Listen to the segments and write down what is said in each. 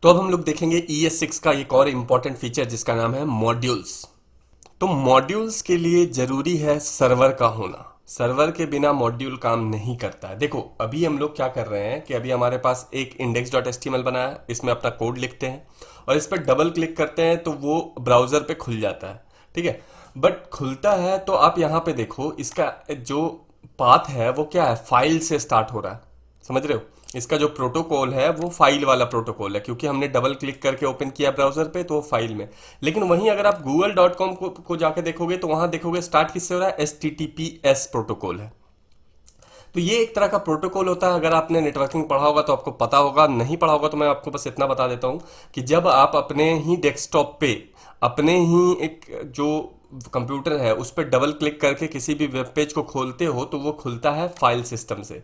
तो अब हम लोग देखेंगे ES6 का एक और इम्पॉर्टेंट फीचर जिसका नाम है मॉड्यूल्स। तो मॉड्यूल्स के लिए जरूरी है सर्वर का होना। सर्वर के बिना मॉड्यूल काम नहीं करता है। देखो अभी हम लोग क्या कर रहे हैं कि अभी हमारे पास एक index.html बना है, इसमें अपना कोड लिखते हैं और इस पर डबल क्लिक करते हैं तो वो ब्राउजर पे खुल जाता है। ठीक है, बट खुलता है तो आप यहाँ पे देखो इसका जो पाथ है वो क्या है, फाइल से स्टार्ट हो रहा है। समझ रहे हो, इसका जो प्रोटोकॉल है वो फाइल वाला प्रोटोकॉल है, क्योंकि हमने डबल क्लिक करके ओपन किया ब्राउजर पे तो वो फाइल में। लेकिन वहीं अगर आप google.com को जाके देखोगे तो वहां देखोगे स्टार्ट किससे हो रहा है, HTTPS प्रोटोकॉल है। तो ये एक तरह का प्रोटोकॉल होता है। अगर आपने नेटवर्किंग पढ़ा होगा तो आपको पता होगा, नहीं पढ़ा होगा तो मैं आपको बस इतना बता देता हूं कि जब आप अपने ही डेस्कटॉप पे अपने ही एक जो कंप्यूटर है उस पर डबल क्लिक करके किसी भी वेब पेज को खोलते हो तो वो खुलता है फाइल सिस्टम से।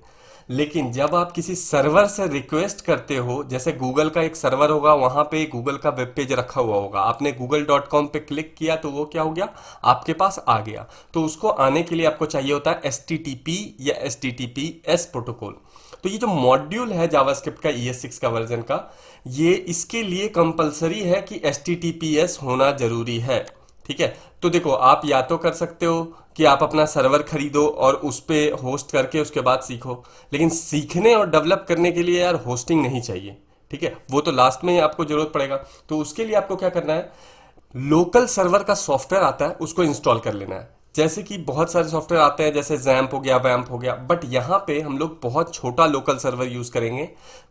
लेकिन जब आप किसी सर्वर से रिक्वेस्ट करते हो, जैसे गूगल का एक सर्वर होगा, वहां पे गूगल का वेब पेज रखा हुआ होगा, आपने google.com पे क्लिक किया तो वो क्या हो गया, आपके पास आ गया। तो उसको आने के लिए आपको चाहिए होता है HTTP या HTTPS प्रोटोकॉल। तो ये जो मॉड्यूल है जावास्क्रिप्ट का ES6 का वर्जन का, ये इसके लिए कंपलसरी है कि HTTPS होना जरूरी है। ठीक है, तो देखो आप या तो कर सकते हो कि आप अपना सर्वर खरीदो और उस पे होस्ट करके उसके बाद सीखो, लेकिन सीखने और डेवलप करने के लिए यार होस्टिंग नहीं चाहिए। ठीक है, वो तो लास्ट में ही आपको जरूरत पड़ेगा। तो उसके लिए आपको क्या करना है, लोकल सर्वर का सॉफ्टवेयर आता है उसको इंस्टॉल कर लेना है। जैसे कि बहुत सारे सॉफ्टवेयर आते हैं, जैसे जैम्प हो गया, वैम्प हो गया, बट यहाँ पे हम लोग बहुत छोटा लोकल सर्वर यूज करेंगे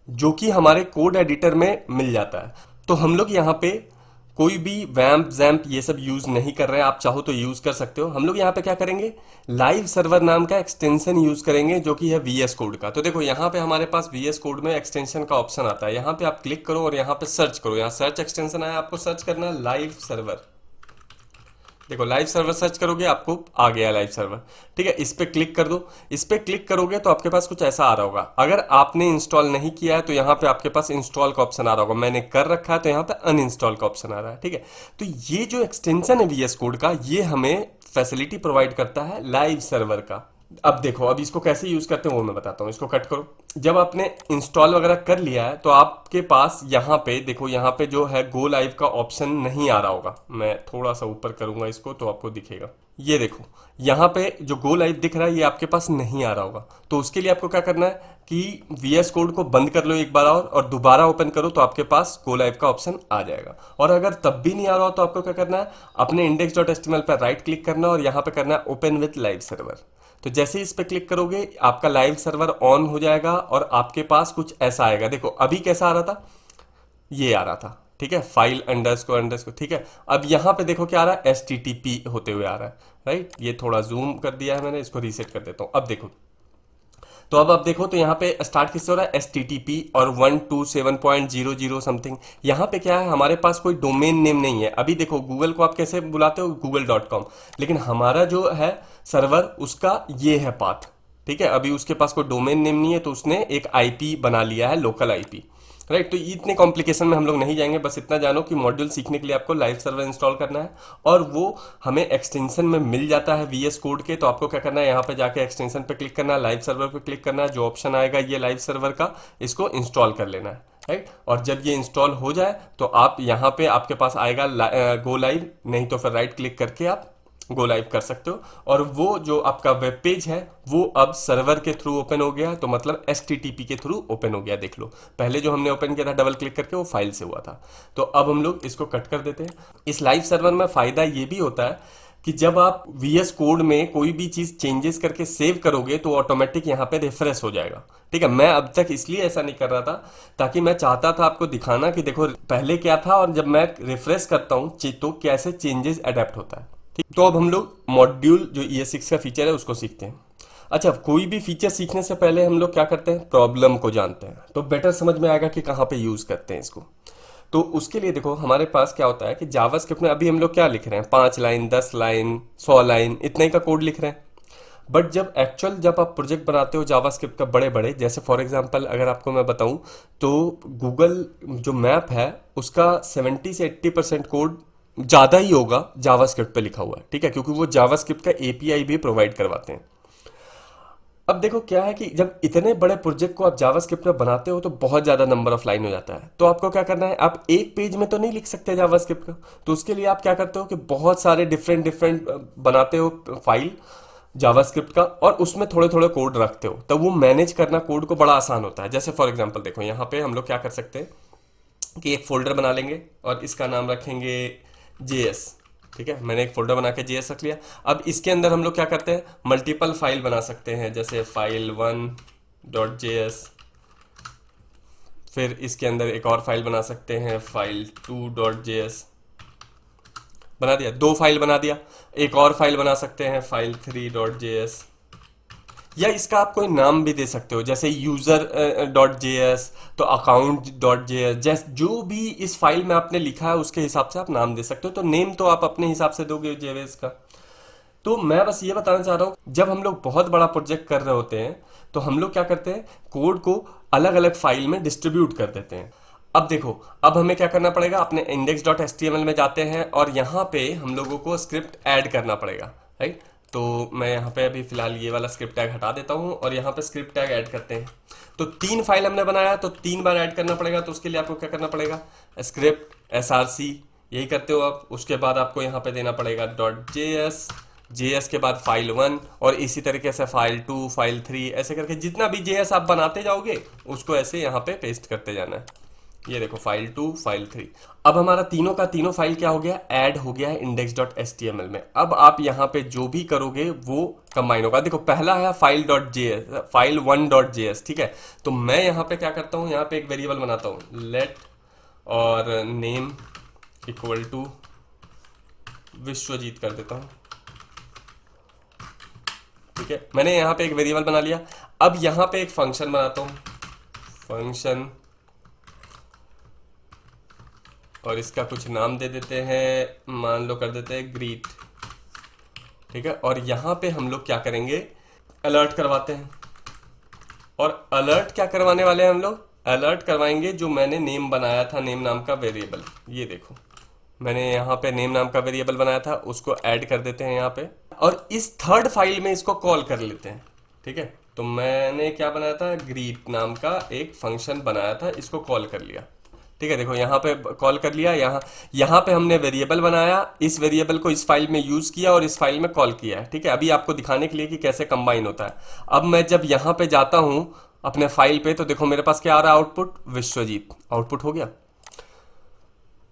जो कि हमारे कोड एडिटर में मिल जाता है। तो हम लोग यहाँ पे कोई भी वैम्प जैम्प ये सब यूज नहीं कर रहे हैं, आप चाहो तो यूज कर सकते हो। हम लोग यहाँ पे क्या करेंगे, लाइव सर्वर नाम का एक्सटेंशन यूज करेंगे जो कि है VS कोड का। तो देखो यहाँ पे हमारे पास VS कोड में एक्सटेंशन का ऑप्शन आता है, यहाँ पे आप क्लिक करो और यहाँ पे सर्च करो, यहाँ सर्च एक्सटेंशन आया, आपको सर्च करना है लाइव सर्वर। देखो लाइव सर्वर सर्च करोगे आपको आ गया लाइव सर्वर। ठीक है, इस पे क्लिक कर दो। इस पे क्लिक करोगे तो आपके पास कुछ ऐसा आ रहा होगा। अगर आपने इंस्टॉल नहीं किया है तो यहाँ पे आपके पास इंस्टॉल का ऑप्शन आ रहा होगा, मैंने कर रखा है तो यहाँ पे अनइंस्टॉल का ऑप्शन आ रहा है। ठीक है, तो ये जो एक्सटेंशन है VS कोड का, ये हमें फैसिलिटी प्रोवाइड करता है लाइव सर्वर का। अब देखो, अब इसको कैसे यूज करते हैं वो मैं बताता हूँ। इसको कट करो। जब आपने इंस्टॉल वगैरह कर लिया है तो आपके पास यहाँ पे देखो, यहाँ पे जो है गो लाइव का ऑप्शन नहीं आ रहा होगा। मैं थोड़ा सा ऊपर करूंगा इसको तो आपको दिखेगा। ये देखो यहाँ पे जो गो लाइव दिख रहा है ये आपके पास नहीं आ रहा होगा। तो उसके लिए आपको क्या करना है कि VS कोड को बंद कर लो एक बार और दोबारा ओपन करो तो आपके पास गो लाइव का ऑप्शन आ जाएगा। और अगर तब भी नहीं आ रहा हो तो आपको क्या करना है, अपने index.html पर राइट क्लिक करना और यहाँ पे करना है ओपन विथ लाइव सर्वर। तो जैसे ही इस पे क्लिक करोगे आपका लाइव सर्वर ऑन हो जाएगा और आपके पास कुछ ऐसा आएगा। देखो अभी कैसा आ रहा था, ये आ रहा था। ठीक है, फाइल अंडरस्कोर अंडरस्कोर। ठीक है, अब यहाँ पे देखो क्या आ रहा है, HTTP होते हुए आ रहा है। राइट, ये थोड़ा जूम कर दिया है मैंने, इसको रीसेट कर देता हूँ। अब देखो, तो अब आप देखो तो यहाँ पे स्टार्ट किससे हो रहा है, HTTP और 127.00 समथिंग। यहाँ पे क्या है, हमारे पास कोई डोमेन नेम नहीं है। अभी देखो गूगल को आप कैसे बुलाते हो, google.com, लेकिन हमारा जो है सर्वर उसका ये है पाथ। ठीक है, अभी उसके पास कोई डोमेन नेम नहीं है तो उसने एक IP बना लिया है, लोकल IP। राइट, तो इतने कॉम्प्लिकेशन में हम लोग नहीं जाएंगे, बस इतना जानो कि मॉड्यूल सीखने के लिए आपको लाइव सर्वर इंस्टॉल करना है और वो हमें एक्सटेंशन में मिल जाता है VS कोड के। तो आपको क्या करना है, यहाँ पे जाके एक्सटेंशन पे क्लिक करना है, लाइव सर्वर पे क्लिक करना है, जो ऑप्शन आएगा ये लाइव सर्वर का, इसको इंस्टॉल कर लेना है। राइट, और जब ये इंस्टॉल हो जाए तो आप यहाँ पे आपके पास आएगा गो लाइव, नहीं तो फिर राइट क्लिक करके आप गो लाइव कर सकते हो। और वो जो आपका वेब पेज है वो अब सर्वर के थ्रू ओपन हो गया, तो मतलब HTTP के थ्रू ओपन हो गया। देख लो, पहले जो हमने ओपन किया था डबल क्लिक करके वो फाइल से हुआ था। तो अब हम लोग इसको कट कर देते हैं। इस लाइव सर्वर में फायदा ये भी होता है कि जब आप VS कोड में कोई भी चीज चेंजेस करके सेव करोगे तो ऑटोमेटिक यहाँ पे रिफ्रेश हो जाएगा। ठीक है, मैं अब तक इसलिए ऐसा नहीं कर रहा था ताकि मैं चाहता था आपको दिखाना कि देखो पहले क्या था और जब मैं रिफ्रेश करता हूँ तो कैसे चेंजेस अडेप्ट होता है। ठीक, तो अब हम लोग मॉड्यूल जो ES6 का फीचर है उसको सीखते हैं। अच्छा, कोई भी फीचर सीखने से पहले हम लोग क्या करते हैं, प्रॉब्लम को जानते हैं, तो बेटर समझ में आएगा कि कहाँ पे यूज करते हैं इसको। तो उसके लिए देखो हमारे पास क्या होता है कि जावास्क्रिप्ट में अभी हम लोग क्या लिख रहे हैं, 5 लाइन 10 लाइन 100 लाइन इतने ही का कोड लिख रहे हैं। बट जब आप प्रोजेक्ट बनाते हो जावास्क्रिप्ट का बड़े बड़े, जैसे फॉर एग्जांपल अगर आपको मैं बताऊं तो गूगल जो मैप है उसका 70 से 80% कोड ज़्यादा ही होगा जावास्क्रिप्ट पे लिखा हुआ है। ठीक है, क्योंकि वो जावास्क्रिप्ट का API भी प्रोवाइड करवाते हैं। अब देखो क्या है कि जब इतने बड़े प्रोजेक्ट को आप जावास्क्रिप्ट में बनाते हो तो बहुत ज़्यादा नंबर ऑफ लाइन हो जाता है। तो आपको क्या करना है, आप एक पेज में तो नहीं लिख सकते जावास्क्रिप्ट का। तो उसके लिए आप क्या करते हो कि बहुत सारे डिफरेंट डिफरेंट बनाते हो फाइल जावास्क्रिप्ट का, और उसमें थोड़े थोड़े कोड रखते हो। तब वो मैनेज करना कोड को बड़ा आसान होता है। जैसे फॉर एग्जांपल देखो यहाँ पे हम लोग क्या कर सकते हैं कि एक फोल्डर बना लेंगे और इसका नाम रखेंगे JS। ठीक है, मैंने एक फोल्डर बना के JS रख लिया। अब इसके अंदर हम लोग क्या करते हैं, मल्टीपल फाइल बना सकते हैं, जैसे file1.js। फिर इसके अंदर एक और फाइल बना सकते हैं file2.js। बना दिया, दो फाइल बना दिया। एक और फाइल बना सकते हैं file3.js, या इसका आप कोई नाम भी दे सकते हो, जैसे user.js तो account.js। जैस जो भी इस फाइल में आपने लिखा है उसके हिसाब से आप नाम दे सकते हो। तो नेम तो आप अपने हिसाब से दोगे जेवेस का। तो मैं बस ये बताना चाह रहा हूँ, जब हम लोग बहुत बड़ा प्रोजेक्ट कर रहे होते हैं तो हम लोग क्या करते हैं, कोड को अलग अलग फाइल में डिस्ट्रीब्यूट कर देते हैं। अब देखो, अब हमें क्या करना पड़ेगा, अपने index.html में जाते हैं और यहाँ पे हम लोगों को स्क्रिप्ट ऐड करना पड़ेगा, राइट। तो मैं यहाँ पे अभी फिलहाल ये वाला स्क्रिप्ट टैग हटा देता हूँ और यहाँ पे स्क्रिप्ट टैग ऐड करते हैं। तो 3 फाइल हमने बनाया तो 3 बार ऐड करना पड़ेगा। तो उसके लिए आपको क्या करना पड़ेगा, स्क्रिप्ट src, यही करते हो आप। उसके बाद आपको यहाँ पे देना पड़ेगा .js, JS के बाद file1, और इसी तरीके से file2, file3, ऐसे करके जितना भी JS आप बनाते जाओगे उसको ऐसे यहाँ पे पेस्ट करते जाना है। ये देखो file2, file3। अब हमारा तीनों का तीनों फाइल क्या हो गया, ऐड हो गया है index.html में। अब आप यहाँ पे जो भी करोगे वो कंबाइन होगा। देखो पहला है file.js, file1.js, ठीक है। तो मैं यहाँ पे क्या करता हूँ, यहाँ पे एक वेरिएबल बनाता हूँ लेट और नेम इक्वल टू विश्वजीत कर देता हूँ। ठीक है, मैंने यहाँ पे एक वेरिएबल बना लिया। अब यहाँ पे एक फंक्शन बनाता हूँ, फंक्शन, और इसका कुछ नाम दे देते हैं, मान लो कर देते हैं ग्रीट। ठीक है, और यहाँ पे हम लोग क्या करेंगे, अलर्ट करवाते हैं। और अलर्ट क्या करवाने वाले हैं हम लोग, अलर्ट करवाएंगे जो मैंने नेम बनाया था, नेम नाम का वेरिएबल। ये देखो मैंने यहाँ पे नेम नाम का वेरिएबल बनाया था, उसको ऐड कर देते हैं यहाँ पे, और इस थर्ड फाइल में इसको कॉल कर लेते हैं। ठीक है, तो मैंने क्या बनाया था, ग्रीट नाम का एक फंक्शन बनाया था, इसको कॉल कर लिया। ठीक है, देखो यहाँ पे कॉल कर लिया। यहाँ पे हमने वेरिएबल बनाया, इस वेरिएबल को इस फाइल में यूज किया और इस फाइल में कॉल किया है। ठीक है, अभी आपको दिखाने के लिए कि कैसे कंबाइन होता है। अब मैं जब यहाँ पे जाता हूँ अपने फाइल पे, तो देखो मेरे पास क्या आ रहा है, आउटपुट विश्वजीत, आउटपुट हो गया।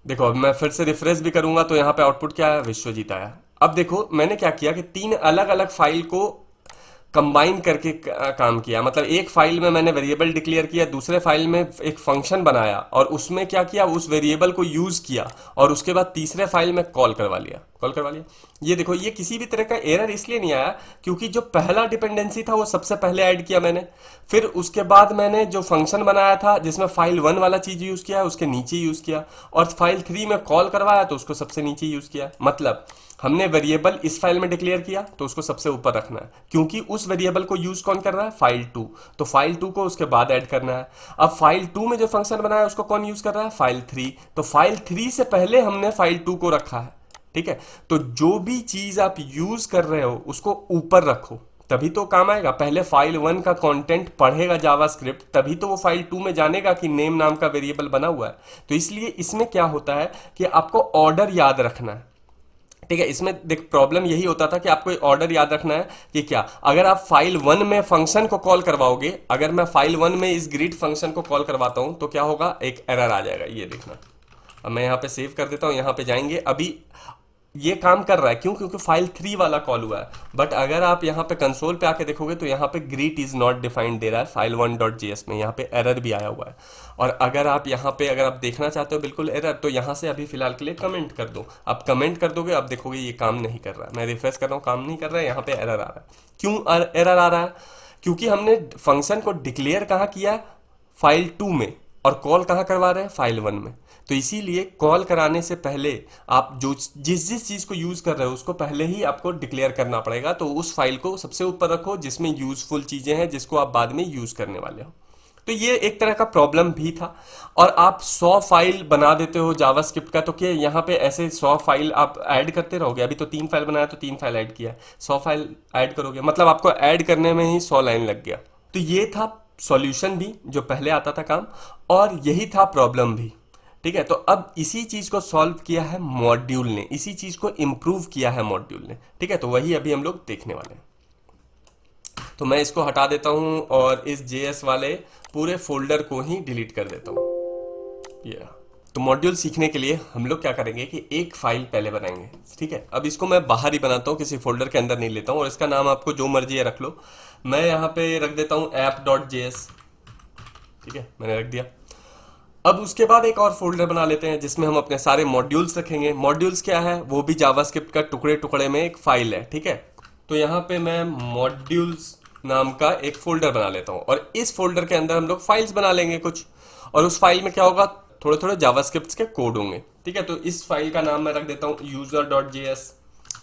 देखो अब मैं फिर से रिफ्रेश भी करूंगा तो यहाँ पे आउटपुट क्या है, विश्वजीत आया। अब देखो मैंने क्या किया कि 3 अलग अलग फाइल को कंबाइन करके काम किया। मतलब एक फाइल में मैंने वेरिएबल डिक्लेयर किया, दूसरे फाइल में एक फंक्शन बनाया और उसमें क्या किया, उस वेरिएबल को यूज किया, और उसके बाद तीसरे फाइल में कॉल करवा लिया। ये देखो, ये किसी भी तरह का एरर इसलिए नहीं आया क्योंकि जो पहला डिपेंडेंसी था वो सबसे पहले ऐड किया मैंने, फिर उसके बाद मैंने जो फंक्शन बनाया था जिसमें file1 वाला चीज यूज किया उसके नीचे यूज किया, और file3 में कॉल करवाया तो उसको सबसे नीचे यूज किया। मतलब हमने वेरिएबल इस फाइल में डिक्लेयर किया तो उसको सबसे ऊपर रखना है, क्योंकि उस वेरिएबल को यूज कौन कर रहा है, file2, तो file2 को उसके बाद ऐड करना है। अब file2 में जो फंक्शन बनाया है उसको कौन यूज कर रहा है, file3, तो file3 से पहले हमने file2 को रखा है। ठीक है, तो जो भी चीज आप यूज कर रहे हो उसको ऊपर रखो, तभी तो काम आएगा। पहले file1 का कंटेंट पढ़ेगा जावास्क्रिप्ट, तभी तो वो file2 में जानेगा कि नेम नाम का वेरिएबल बना हुआ है। तो इसलिए इसमें क्या होता है कि आपको ऑर्डर याद रखना है। ठीक है, इसमें देख प्रॉब्लम यही होता था कि आपको ऑर्डर याद रखना है कि क्या, अगर आप file1 में फंक्शन को कॉल करवाओगे, अगर मैं file1 में इस ग्रीट फंक्शन को कॉल करवाता हूं तो क्या होगा, एक एरर आ जाएगा। ये देखना, अब मैं यहाँ पे सेव कर देता हूँ, यहाँ पे जाएंगे, अभी ये काम कर रहा है। क्यों, क्योंकि file3 वाला कॉल हुआ है। बट अगर आप यहाँ पे कंसोल पे आके देखोगे तो यहाँ पे ग्रीट इज नॉट डिफाइंड दे रहा है file1.js में, यहाँ पे एरर भी आया हुआ है। और अगर आप यहाँ पे अगर आप देखना चाहते हो बिल्कुल एरर, तो यहाँ से अभी फिलहाल के लिए कमेंट कर दो। आप कमेंट कर दोगे, अब देखोगे ये काम नहीं कर रहा है। मैं रिफ्रेश कर रहा हूँ, काम नहीं कर रहा है, यहाँ पे एरर आ रहा है। क्यों एरर आ रहा है, क्योंकि हमने फंक्शन को डिक्लेयर कहाँ किया, file2 में, और कॉल कहाँ करवा रहे हैं, file1 में। तो इसीलिए कॉल कराने से पहले आप जो जिस चीज को यूज कर रहे हो उसको पहले ही आपको डिक्लेयर करना पड़ेगा। तो उस फाइल को सबसे ऊपर रखो जिसमें यूजफुल चीजें हैं, जिसको आप बाद में यूज करने वाले हो। तो ये एक तरह का प्रॉब्लम भी था। और आप 100 फाइल बना देते हो जावास्क्रिप्ट का, तो क्या यहाँ पे ऐसे 100 फाइल आप ऐड करते रहोगे? अभी तो 3 फाइल बनाया तो 3 फाइल ऐड किया, 100 फाइल ऐड करोगे मतलब आपको ऐड करने में ही 100 लाइन लग गया। तो ये था सॉल्यूशन भी जो पहले आता था काम, और यही था प्रॉब्लम भी। ठीक है, तो अब इसी चीज को सॉल्व किया है मॉड्यूल ने, इसी चीज को इम्प्रूव किया है मॉड्यूल ने। ठीक है, तो वही अभी हम लोग देखने वाले हैं। तो मैं इसको हटा देता हूं और इस जेएस वाले पूरे फोल्डर को ही डिलीट कर देता हूं। ये तो मॉड्यूल सीखने के लिए हम लोग क्या करेंगे कि एक फाइल पहले बनाएंगे। ठीक है, अब इसको मैं बाहर ही बनाता हूँ, किसी फोल्डर के अंदर नहीं लेता हूँ, और इसका नाम आपको जो मर्जी है रख लो। मैं यहाँ पे रख देता हूँ app.js। ठीक है, मैंने रख दिया। अब उसके बाद एक और फोल्डर बना लेते हैं जिसमें हम अपने सारे मॉड्यूल्स रखेंगे। मॉड्यूल्स क्या है? वो भी जावास्क्रिप्ट का टुकड़े टुकड़े में एक फाइल है। ठीक है, तो यहाँ पे मैं मॉड्यूल्स नाम का एक फोल्डर बना लेता हूँ, और इस फोल्डर के अंदर हम लोग फाइल्स बना लेंगे कुछ, और उस फाइल में क्या होगा, थोड़े थोड़े जावास्क्रिप्ट के कोड होंगे। ठीक है, तो इस फाइल का नाम मैं रख देता हूँ user.js।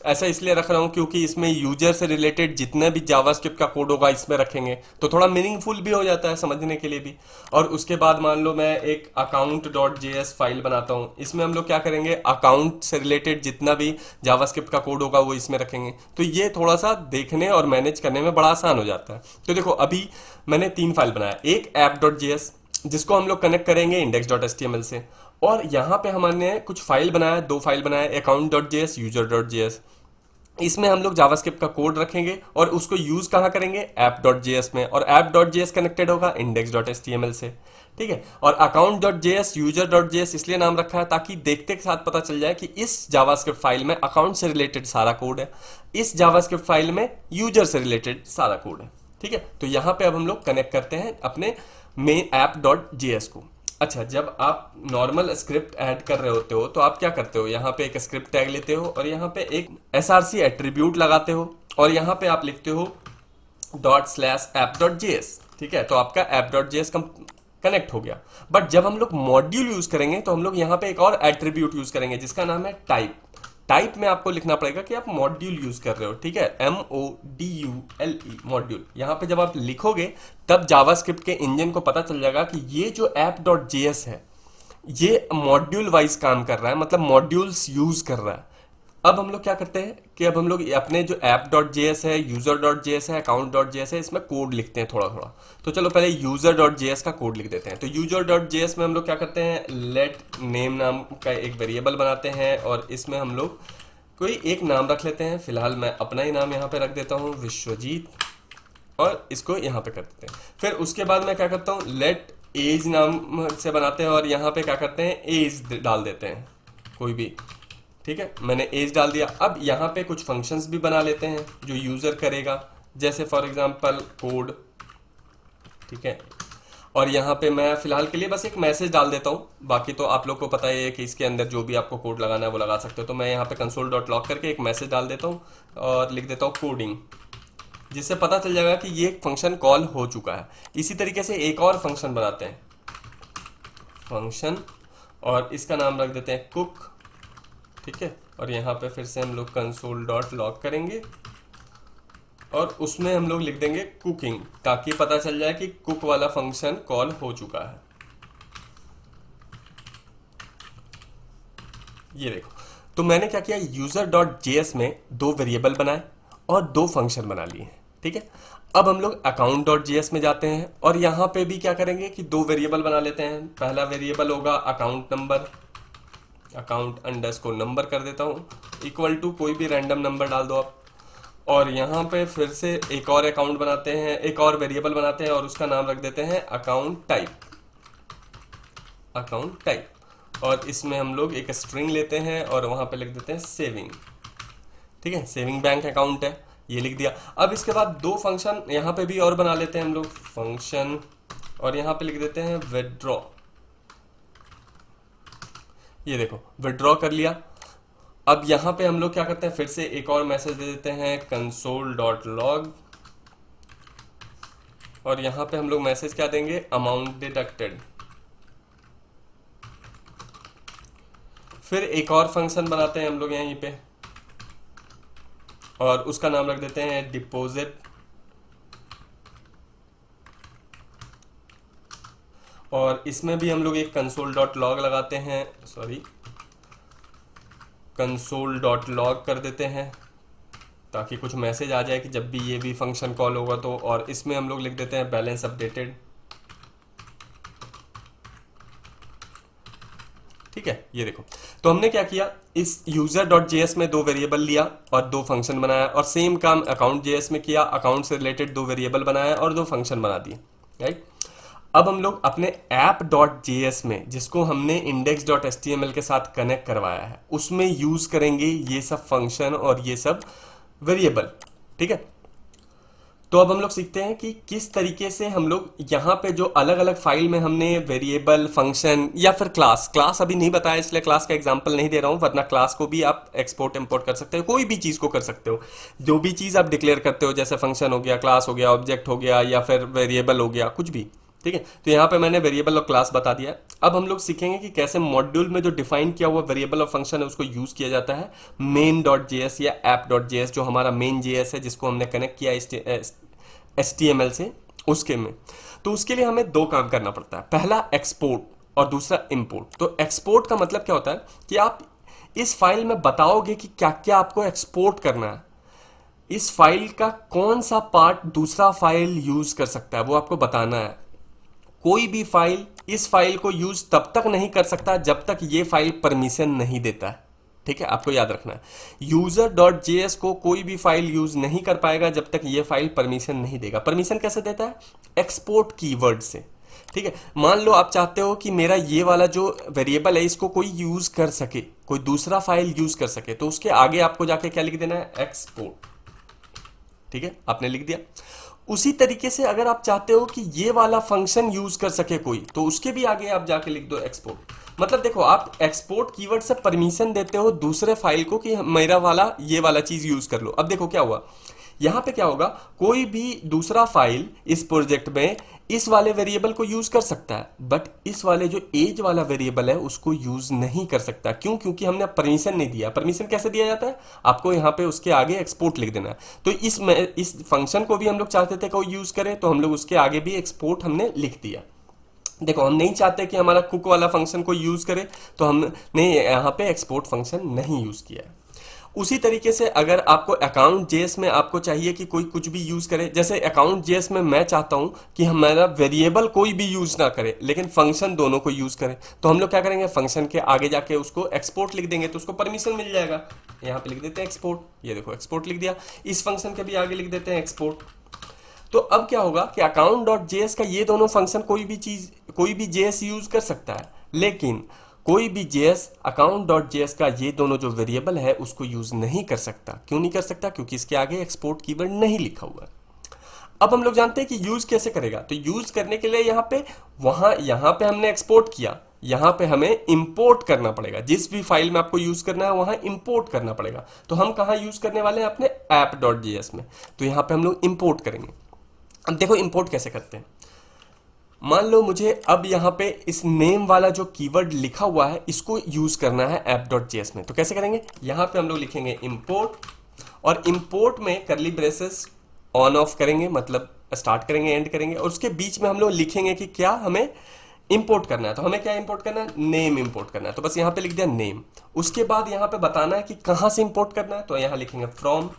ऐसा इसलिए रख रहा हूँ क्योंकि इसमें यूजर से रिलेटेड जितना भी जावास्क्रिप्ट का कोड होगा इसमें रखेंगे, तो थोड़ा मीनिंगफुल भी हो जाता है समझने के लिए भी। और उसके बाद मान लो मैं एक account.js फाइल बनाता हूँ, इसमें हम लोग क्या करेंगे, अकाउंट से रिलेटेड जितना भी जावास्क्रिप्ट का कोड होगा वो इसमें रखेंगे। तो ये थोड़ा सा देखने और मैनेज करने में बड़ा आसान हो जाता है। तो देखो अभी मैंने 3 फाइल बनाया, एक app.js जिसको हम लोग कनेक्ट करेंगे index.html से, और यहाँ पे हमने कुछ फाइल बनाया, 2 फाइल बनाया, account.js, user.js। इसमें हम लोग जावास्क्रिप्ट का कोड रखेंगे और उसको यूज कहाँ करेंगे, app.js में, और app.js कनेक्टेड होगा index.html से। ठीक है, और account.js, user.js इसलिए नाम रखा है ताकि देखते के साथ पता चल जाए कि इस जावास्क्रिप्ट फाइल में अकाउंट से रिलेटेड सारा कोड है, इस जावास्क्रिप्ट फाइल में यूजर से रिलेटेड सारा कोड है। ठीक है, तो यहाँ पे अब हम लोग कनेक्ट करते हैं अपने मेन app.js को। अच्छा, जब आप नॉर्मल स्क्रिप्ट ऐड कर रहे होते हो तो आप क्या करते हो, यहाँ पे एक स्क्रिप्ट टैग लेते हो और यहाँ पे एक src एट्रीब्यूट लगाते हो, और यहाँ पे आप लिखते हो ./app.js। ठीक है, तो आपका app.js कनेक्ट हो गया। बट जब हम लोग मॉड्यूल यूज करेंगे तो हम लोग यहाँ पे एक और एट्रीब्यूट यूज करेंगे जिसका नाम है टाइप। टाइप में आपको लिखना पड़ेगा कि आप मॉड्यूल यूज कर रहे हो। ठीक है, MODULE मॉड्यूल। यहाँ पे जब आप लिखोगे तब जावास्क्रिप्ट के इंजन को पता चल जाएगा कि ये जो app.js है ये मॉड्यूल वाइज काम कर रहा है, मतलब मॉड्यूल्स यूज कर रहा है। अब हम लोग क्या करते हैं कि अब हम लोग अपने जो app.js है, user.js है, account.js है, इसमें कोड लिखते हैं थोड़ा थोड़ा। तो चलो पहले user.js का कोड लिख देते हैं। तो user.js में हम लोग क्या करते हैं, लेट नेम नाम का एक वेरिएबल बनाते हैं, और इसमें हम लोग कोई एक नाम रख लेते हैं। फिलहाल मैं अपना ही नाम यहाँ पे रख देता हूँ, विश्वजीत, और इसको यहाँ पे कर देते हैं। फिर उसके बाद मैं क्या करता हूँ, लेट एज नाम से बनाते हैं, और यहाँ पे क्या करते हैं, एज डाल देते हैं कोई भी। ठीक है, मैंने एज डाल दिया। अब यहाँ पे कुछ फंक्शंस भी बना लेते हैं जो यूजर करेगा, जैसे फॉर एग्जांपल कोड। ठीक है, और यहाँ पे मैं फिलहाल के लिए बस एक मैसेज डाल देता हूँ, बाकी तो आप लोग को पता ही है कि इसके अंदर जो भी आपको कोड लगाना है वो लगा सकते हो। तो मैं यहाँ पे console.log करके एक मैसेज डाल देता हूँ और लिख देता हूँ कोडिंग, जिससे पता चल जाएगा कि ये फंक्शन कॉल हो चुका है। इसी तरीके से एक और फंक्शन बनाते हैं, फंक्शन, और इसका नाम रख देते हैं कुक। ठीक है, और यहाँ पे फिर से हम लोग console.log करेंगे और उसमें हम लोग लिख देंगे कुकिंग, ताकि पता चल जाए कि कुक वाला फंक्शन कॉल हो चुका है। ये देखो, तो मैंने क्या किया, user.js में 2 वेरिएबल बनाए और 2 फंक्शन बना लिए। ठीक है, अब हम लोग account.js में जाते हैं और यहाँ पे भी क्या करेंगे कि 2 वेरिएबल बना लेते हैं। पहला वेरिएबल होगा अकाउंट नंबर, account_नंबर कर देता हूँ, इक्वल टू कोई भी रैंडम नंबर डाल दो आप। और यहाँ पे फिर से एक और अकाउंट बनाते हैं, एक और वेरिएबल बनाते हैं और उसका नाम रख देते हैं अकाउंट टाइप, अकाउंट टाइप। और इसमें हम लोग एक स्ट्रिंग लेते हैं और वहाँ पे लिख देते हैं सेविंग। ठीक है, सेविंग बैंक अकाउंट है, ये लिख दिया। अब इसके बाद 2 फंक्शन यहाँ पे भी और बना लेते हैं हम लोग, फंक्शन, और यहाँ पे लिख देते हैं विड्रॉ। ये देखो विड्रॉ कर लिया। अब यहाँ पे हम लोग क्या करते हैं, फिर से एक और मैसेज दे देते हैं console.log, और यहाँ पे हम लोग मैसेज क्या देंगे, अमाउंट डिडक्टेड। फिर एक और फंक्शन बनाते हैं हम लोग यहीं पे और उसका नाम रख देते हैं डिपॉजिट। और इसमें भी हम लोग एक कंसोल डॉट लॉग लगाते हैं, सॉरी कंसोल डॉट लॉग कर देते हैं ताकि कुछ मैसेज आ जाए कि जब भी ये भी फंक्शन कॉल होगा तो। और इसमें हम लोग लिख देते हैं बैलेंस अपडेटेड। ठीक है, ये देखो। तो हमने क्या किया, इस यूजर डॉट जेएस में दो वेरिएबल लिया और दो फंक्शन बनाया, और सेम काम अकाउंट जेएस में किया, अकाउंट से रिलेटेड दो वेरिएबल बनाया और दो फंक्शन बना दिए, राइट। अब हम लोग अपने ऐप डॉट जेएस में, जिसको हमने इंडेक्स डॉट एचटीएमएल के साथ कनेक्ट करवाया है, उसमें यूज करेंगे ये सब फंक्शन और ये सब वेरिएबल। ठीक है, तो अब हम लोग सीखते हैं कि किस तरीके से हम लोग यहाँ पे जो अलग अलग फाइल में हमने वेरिएबल, फंक्शन या फिर क्लास अभी नहीं बताया इसलिए क्लास का एग्जांपल नहीं दे रहा हूँ, वरना क्लास को भी आप एक्सपोर्ट इंपोर्ट कर सकते हो, कोई भी चीज को कर सकते हो। जो भी चीज आप डिक्लेयर करते हो, जैसे फंक्शन हो गया, क्लास हो गया, ऑब्जेक्ट हो गया, या फिर वेरिएबल हो गया, कुछ भी। ठीक है, तो यहाँ पे मैंने वेरिएबल और क्लास बता दिया। अब हम लोग सीखेंगे कि कैसे मॉड्यूल में जो डिफाइन किया हुआ वेरिएबल और फंक्शन है उसको यूज किया जाता है मेन डॉट जेएस या ऐप डॉट जेएस, जो हमारा मेन जेएस है जिसको हमने कनेक्ट किया HTML से, उसके में। तो उसके लिए हमें दो काम करना पड़ता है, पहला एक्सपोर्ट और दूसरा इंपोर्ट। तो एक्सपोर्ट का मतलब क्या होता है कि आप इस फाइल में बताओगे कि क्या क्या आपको एक्सपोर्ट करना है, इस फाइल का कौन सा पार्ट दूसरा फाइल यूज कर सकता है वो आपको बताना है। कोई भी फाइल इस फाइल को यूज तब तक नहीं कर सकता जब तक ये फाइल परमिशन नहीं देता है। ठीक है, आपको याद रखना है, यूजर डॉट जेएस को कोई भी फाइल यूज नहीं कर पाएगा जब तक ये फाइल परमिशन नहीं देगा। परमिशन कैसे देता है? एक्सपोर्ट कीवर्ड से। ठीक है, मान लो आप चाहते हो कि मेरा ये वाला जो वेरिएबल है इसको कोई यूज कर सके, कोई दूसरा फाइल यूज कर सके, तो उसके आगे आपको जाके क्या लिख देना है? एक्सपोर्ट। ठीक है, आपने लिख दिया। उसी तरीके से अगर आप चाहते हो कि ये वाला फंक्शन यूज कर सके कोई, तो उसके भी आगे आप जाके लिख दो एक्सपोर्ट। मतलब देखो, आप एक्सपोर्ट कीवर्ड से परमिशन देते हो दूसरे फाइल को कि मेरा वाला ये वाला चीज यूज कर लो। अब देखो क्या हुआ, यहां पे क्या होगा, कोई भी दूसरा फाइल इस प्रोजेक्ट में इस वाले वेरिएबल को यूज कर सकता है, बट इस वाले जो एज वाला वेरिएबल है उसको यूज नहीं कर सकता। क्यों? क्योंकि हमने परमिशन नहीं दिया। परमिशन कैसे दिया जाता है? आपको यहाँ पे उसके आगे एक्सपोर्ट लिख देना है। तो इस फंक्शन को भी हम लोग चाहते थे कोई यूज करे, तो हम लोग उसके आगे भी एक्सपोर्ट हमने लिख दिया। देखो, हम नहीं चाहते कि हमारा कुक वाला फंक्शन को यूज करे, तो हमने यहाँ पे एक्सपोर्ट फंक्शन नहीं यूज किया है। उसी तरीके से अगर आपको अकाउंट जेएस में आपको चाहिए कि कोई कुछ भी यूज करे, जैसे अकाउंट जेएस में मैं चाहता हूं कि हमारा वेरिएबल कोई भी यूज ना करे लेकिन फंक्शन दोनों को यूज करे, तो हम लोग क्या करेंगे, फंक्शन के आगे जाके उसको एक्सपोर्ट लिख देंगे, तो उसको परमिशन मिल जाएगा। यहाँ पे लिख देते हैं एक्सपोर्ट, ये देखो एक्सपोर्ट लिख दिया। इस फंक्शन के भी आगे लिख देते हैं एक्सपोर्ट। तो अब क्या होगा कि अकाउंट डॉट जेएस का ये दोनों फंक्शन कोई भी जेएस यूज कर सकता है, लेकिन कोई भी जेएस अकाउंट डॉट जेएस का ये दोनों जो वेरिएबल है उसको यूज नहीं कर सकता। क्यों नहीं कर सकता? क्योंकि इसके आगे एक्सपोर्ट कीवर्ड नहीं लिखा हुआ है। अब हम लोग जानते हैं कि यूज कैसे करेगा। तो यूज करने के लिए यहाँ पे हमने एक्सपोर्ट किया, यहाँ पे हमें इंपोर्ट करना पड़ेगा। जिस भी फाइल में आपको यूज करना है वहां इंपोर्ट करना पड़ेगा। तो हम कहाँ यूज करने वाले हैं? अपने ऐप डॉट जेएस में। तो यहाँ पे हम लोग इंपोर्ट करेंगे। अब देखो इंपोर्ट कैसे करते हैं। मान लो मुझे अब यहाँ पे इस नेम वाला जो कीवर्ड लिखा हुआ है इसको यूज करना है ऐप डॉट जेएस में। तो कैसे करेंगे? यहाँ पे हम लोग लिखेंगे इंपोर्ट, और इंपोर्ट में करली ब्रेसेस ऑन ऑफ करेंगे, मतलब स्टार्ट करेंगे, एंड करेंगे, और उसके बीच में हम लोग लिखेंगे कि क्या हमें इंपोर्ट करना है। तो हमें क्या इंपोर्ट करना है? नेम इंपोर्ट करना है। तो बस यहाँ पे लिख दिया नेम। उसके बाद यहाँ पे बताना है कि कहाँ से इंपोर्ट करना है, तो यहाँ लिखेंगे फ्रॉम,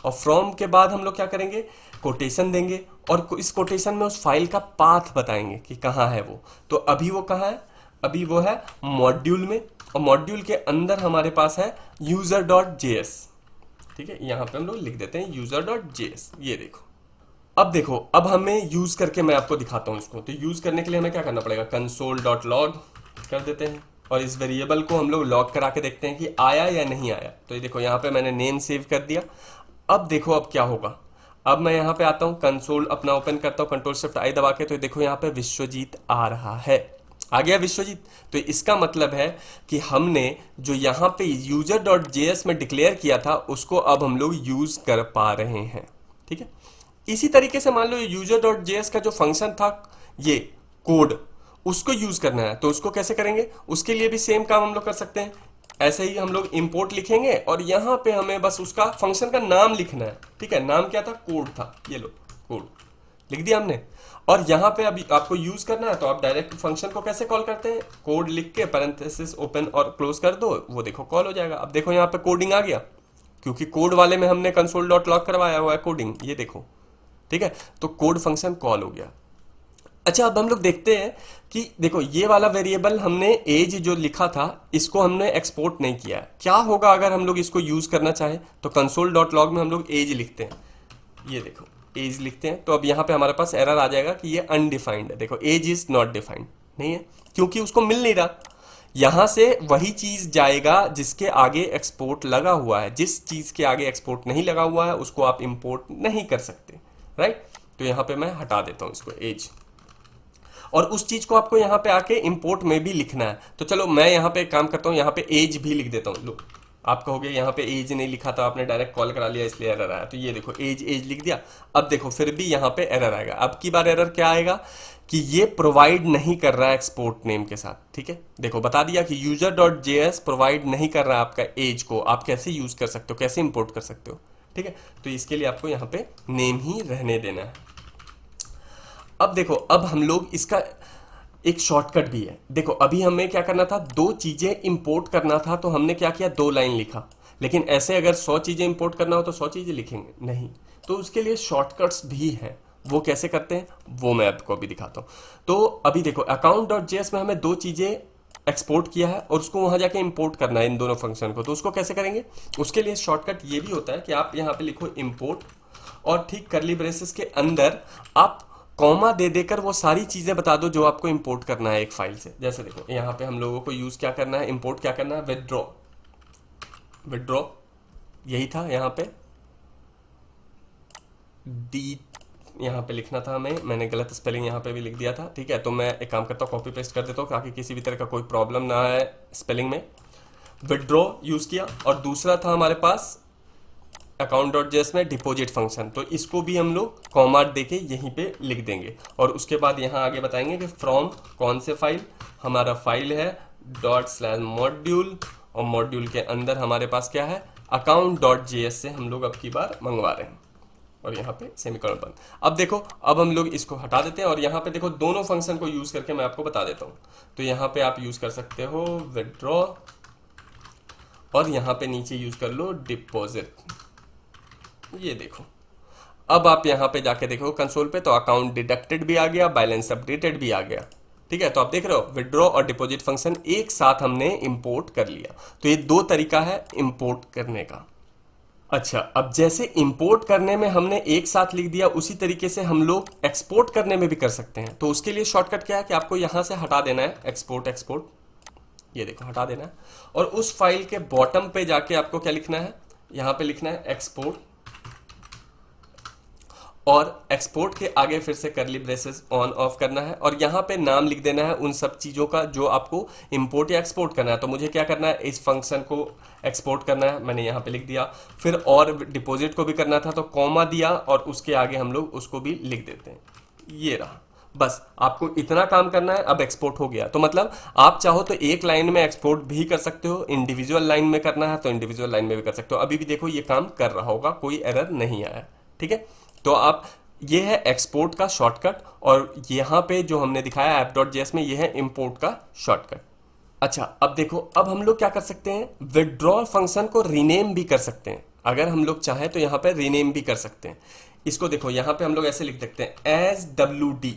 और फ्रॉम के बाद हम लोग क्या करेंगे, कोटेशन देंगे, और इस कोटेशन में उस फाइल का पाथ बताएंगे कि कहाँ है वो। तो अभी वो कहाँ है? अभी वो है मॉड्यूल में, और मॉड्यूल के अंदर हमारे पास है यूजर डॉट जेएस। ठीक है, यहाँ पे हम लोग लिख देते हैं यूजर डॉट जेएस। ये देखो, अब देखो, अब हमें यूज करके मैं आपको दिखाता हूँ इसको। तो यूज करने के लिए हमें क्या करना पड़ेगा, कंसोल डॉट लॉग कर देते हैं, और इस वेरिएबल को हम लोग लॉग करा के देखते हैं कि आया या नहीं आया। तो ये देखो, यहाँ पे मैंने नेम सेव कर दिया। अब देखो अब क्या होगा। अब मैं यहाँ पे आता हूँ, कंसोल अपना ओपन करता हूँ, कंट्रोल शिफ्ट आई दबा के, तो देखो यहाँ पे विश्वजीत आ रहा है, आ गया विश्वजीत। तो इसका मतलब है कि हमने जो यहाँ पे यूजर डॉट जेएस में डिक्लेयर किया था उसको अब हम लोग यूज कर पा रहे हैं। ठीक है, इसी तरीके से मान लो यूजर डॉट जेएस का जो फंक्शन था, ये कोड, उसको यूज करना है, तो उसको कैसे करेंगे? उसके लिए भी सेम काम हम लोग कर सकते हैं। ऐसे ही हम लोग इंपोर्ट लिखेंगे, और यहाँ पे हमें बस उसका फंक्शन का नाम लिखना है। ठीक है, नाम क्या था? कोड था। ये लो कोड, लिख दिया हमने। और यहाँ पे अभी आपको यूज करना है तो आप डायरेक्ट फंक्शन को कैसे कॉल करते हैं, कोड लिख के पैरेंथेसिस ओपन और क्लोज कर दो, वो देखो कॉल हो जाएगा। अब देखो यहाँ पे कोडिंग आ गया, क्योंकि कोड वाले में हमने कंसोल डॉट लॉग करवाया हुआ है कोडिंग, ये देखो, ठीक है, तो कोड फंक्शन कॉल हो गया। अच्छा, अब हम लोग देखते हैं कि देखो ये वाला वेरिएबल हमने एज जो लिखा था इसको हमने एक्सपोर्ट नहीं किया है। क्या होगा अगर हम लोग इसको यूज करना चाहें, तो कंसोल डॉट लॉग में हम लोग एज लिखते हैं, ये देखो एज लिखते हैं, तो अब यहाँ पे हमारे पास एरर आ जाएगा कि ये अनडिफाइंड है। देखो एज इज नॉट डिफाइंड, नहीं है, क्योंकि उसको मिल नहीं रहा। यहां से वही चीज जाएगा जिसके आगे एक्सपोर्ट लगा हुआ है, जिस चीज के आगे एक्सपोर्ट नहीं लगा हुआ है उसको आप इंपोर्ट नहीं कर सकते, राइट। तो यहां पे मैं हटा देता हूं इसको एज, और उस चीज को आपको यहाँ पे आके इंपोर्ट में भी लिखना है। तो चलो मैं यहाँ पे एक काम करता हूँ, यहाँ पे एज भी लिख देता हूँ। लो, आप कहोगे यहाँ पे एज नहीं लिखा था आपने, डायरेक्ट कॉल करा लिया इसलिए एरर आया। तो ये देखो एज एज लिख दिया। अब देखो फिर भी यहाँ पे एरर आएगा। अब की बार एरर क्या आएगा कि ये प्रोवाइड नहीं कर रहा है एक्सपोर्ट नेम के साथ, ठीक है। देखो बता दिया कि यूजर डॉट जेएस प्रोवाइड नहीं कर रहा है आपका एज को, आप कैसे यूज कर सकते हो, कैसे इंपोर्ट कर सकते हो, ठीक है। तो इसके लिए आपको यहाँ पे नेम ही रहने देना है। अब देखो, अब हम लोग इसका एक शॉर्टकट भी है। देखो अभी हमें क्या करना था, दो चीजें इंपोर्ट करना था, तो हमने क्या किया, दो लाइन लिखा। लेकिन ऐसे अगर 100 चीजें इंपोर्ट करना हो तो 100 चीजें लिखेंगे नहीं, तो उसके लिए शॉर्टकट्स भी हैं। वो कैसे करते हैं वो मैं आपको अभी दिखाता हूँ। तो अभी देखो अकाउंट डॉट जेएस में हमें दो चीजें एक्सपोर्ट किया है और उसको वहां जाके इंपोर्ट करना है इन दोनों फंक्शन को। तो उसको कैसे करेंगे, उसके लिए शॉर्टकट ये भी होता है कि आप यहाँ पे लिखो इंपोर्ट, और ठीक करली ब्रेसेस के अंदर आप कॉमा दे देकर वो सारी चीजें बता दो जो आपको इंपोर्ट करना है एक फाइल से। जैसे देखो यहाँ पे हम लोगों को यूज क्या करना है, इंपोर्ट क्या करना है, विदड्रॉ। विदड्रॉ यही था, यहाँ पे डी यहाँ पे लिखना था हमें, मैंने गलत स्पेलिंग यहाँ पे भी लिख दिया था, ठीक है। तो मैं एक काम करता हूँ, कॉपी पेस्ट कर देता हूँ ताकि किसी भी तरह का कोई प्रॉब्लम ना आए स्पेलिंग में। विदड्रॉ यूज किया, और दूसरा था हमारे पास अकाउंट डॉट जेएस में डिपॉजिट फंक्शन, तो इसको भी हम लोग कॉमा देके यहीं पे लिख देंगे। और उसके बाद यहाँ आगे बताएंगे कि फ्रॉम कौन से फाइल, हमारा फाइल है डॉट स्लैश मॉड्यूल, और मॉड्यूल के अंदर हमारे पास क्या है, अकाउंट डॉट जेएस से हम लोग अब की बार मंगवा रहे हैं, और यहाँ पे सेमीकोलन बंद। अब देखो, अब हम लोग इसको हटा देते हैं, और यहाँ पे देखो दोनों फंक्शन को यूज करके मैं आपको बता देता हूँ। तो यहाँ पे आप यूज कर सकते हो विदड्रॉ, और यहाँ पे नीचे यूज कर लो डिपॉजिट। ये देखो, अब आप यहाँ पे जाके देखो कंसोल पे, तो अकाउंट डिडक्टेड भी आ गया, बैलेंस अपडेटेड भी आ गया, ठीक है। तो आप देख रहे हो विड्रॉ और डिपॉजिट फंक्शन एक साथ हमने इंपोर्ट कर लिया। तो ये दो तरीका है इंपोर्ट करने का। अच्छा, अब जैसे इंपोर्ट करने में हमने एक साथ लिख दिया, उसी तरीके से हम लोग एक्सपोर्ट करने में भी कर सकते हैं। तो उसके लिए शॉर्टकट क्या है कि आपको यहां से हटा देना है एक्सपोर्ट, एक्सपोर्ट, ये देखो हटा देना है, और उस फाइल के बॉटम पे जाके आपको क्या लिखना है, यहां पे लिखना है एक्सपोर्ट, और एक्सपोर्ट के आगे फिर से करली ब्रेसेस ऑन ऑफ करना है, और यहाँ पे नाम लिख देना है उन सब चीज़ों का जो आपको इंपोर्ट या एक्सपोर्ट करना है। तो मुझे क्या करना है, इस फंक्शन को एक्सपोर्ट करना है, मैंने यहाँ पे लिख दिया। फिर और डिपॉजिट को भी करना था, तो कॉमा दिया, और उसके आगे हम लोग उसको भी लिख देते हैं, ये रहा। बस आपको इतना काम करना है, अब एक्सपोर्ट हो गया। तो मतलब आप चाहो तो एक लाइन में एक्सपोर्ट भी कर सकते हो, इंडिविजुअल लाइन में करना है तो इंडिविजुअल लाइन में भी कर सकते हो। अभी भी देखो ये काम कर रहा होगा, कोई एरर नहीं आया, ठीक है। तो आप, ये है एक्सपोर्ट का शॉर्टकट, और यहाँ पे जो हमने दिखाया ऐप डॉट जेएस में, ये है इंपोर्ट का शॉर्टकट। अच्छा, अब देखो, अब हम लोग क्या कर सकते हैं, विदड्रॉ फंक्शन को रीनेम भी कर सकते हैं। अगर हम लोग चाहें तो यहाँ पे रीनेम भी कर सकते हैं। इसको देखो, यहाँ पे हम लोग ऐसे लिख सकते हैं एज WD।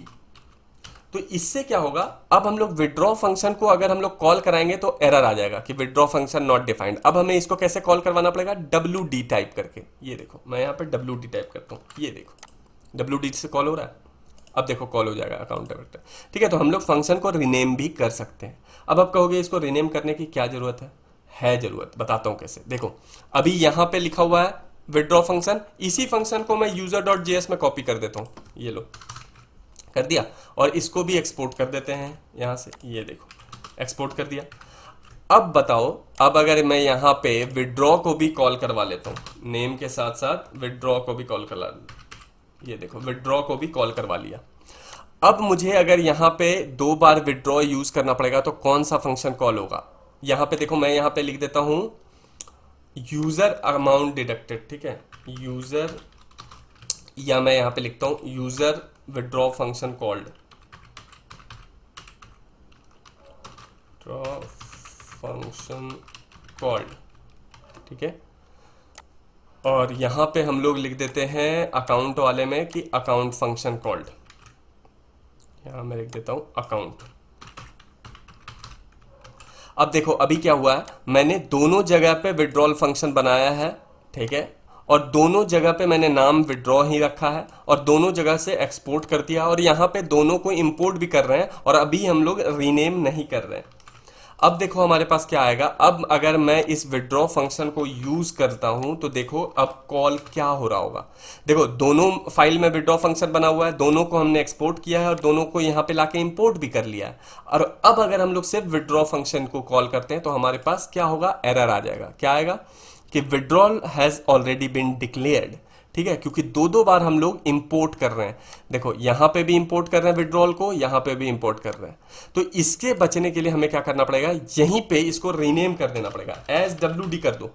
तो इससे क्या होगा, अब हम लोग विड्रॉ फंक्शन को अगर हम लोग कॉल कराएंगे तो एरर आ जाएगा कि विड्रॉ फंक्शन नॉट डिफाइंड। अब हमें इसको कैसे कॉल करवाना पड़ेगा, WD टाइप करके। ये देखो, मैं यहाँ पे WD टाइप करता हूँ, ये देखो WD से कॉल हो रहा है। अब देखो कॉल हो जाएगा अकाउंट डायरेक्टर, ठीक है। तो हम लोग फंक्शन को रीनेम भी कर सकते हैं। अब आप कहोगे इसको रीनेम करने की क्या जरूरत है जरूरत, बताता हूँ कैसे। देखो अभी यहाँ पे लिखा हुआ है विड्रॉ फंक्शन, इसी फंक्शन को मैं यूजर डॉट जेएस में कॉपी कर देता हूँ, ये लो कर दिया, और इसको भी एक्सपोर्ट कर देते हैं यहाँ से, ये देखो एक्सपोर्ट कर दिया। अब बताओ, अब अगर मैं यहाँ पे विड्रॉ को भी कॉल करवा लेता हूँ, नेम के साथ साथ विड्रॉ को भी कॉल करवा, ये देखो विड्रॉ को भी कॉल करवा लिया। अब मुझे अगर यहाँ पे दो बार विड्रॉ यूज करना पड़ेगा तो कौन सा फंक्शन कॉल होगा, यहाँ पे देखो मैं यहाँ पे लिख देता हूँ यूजर अमाउंट डिडक्टेड, ठीक है, यूजर, या मैं यहाँ पे लिखता हूँ user withdraw function called, draw function called, ठीक है। और यहां पे हम लोग लिख देते हैं अकाउंट वाले में कि अकाउंट फंक्शन कॉल्ड, यहां मैं लिख देता हूं अकाउंट। अब देखो अभी क्या हुआ है, मैंने दोनों जगह पे विड्रॉल फंक्शन बनाया है, ठीक है, और दोनों जगह पे मैंने नाम विड्रॉ ही रखा है और दोनों जगह से एक्सपोर्ट कर दिया और यहां पे दोनों को इंपोर्ट भी कर रहे हैं और अभी हम लोग रीनेम नहीं कर रहे हैं। अब देखो हमारे पास क्या आएगा, अब अगर मैं इस विड्रॉ फंक्शन को यूज करता हूं तो देखो अब कॉल क्या हो रहा होगा। देखो दोनों फाइल में विड्रॉ फंक्शन बना हुआ है, दोनों को हमने एक्सपोर्ट किया है और दोनों को यहां पे लाके इंपोर्ट भी कर लिया है। और अब अगर हम लोग सिर्फ विड्रॉ फंक्शन को कॉल करते हैं तो हमारे पास क्या होगा, एरर आ जाएगा। क्या आएगा कि withdrawal has already been declared, ठीक है, क्योंकि दो दो बार हम लोग इंपोर्ट कर रहे हैं। देखो यहां पे भी इंपोर्ट कर रहे हैं विड्रॉल को, यहां पे भी इंपोर्ट कर रहे हैं। तो इसके बचने के लिए हमें क्या करना पड़ेगा, यहीं पे इसको रीनेम कर देना पड़ेगा, एज WD कर दो।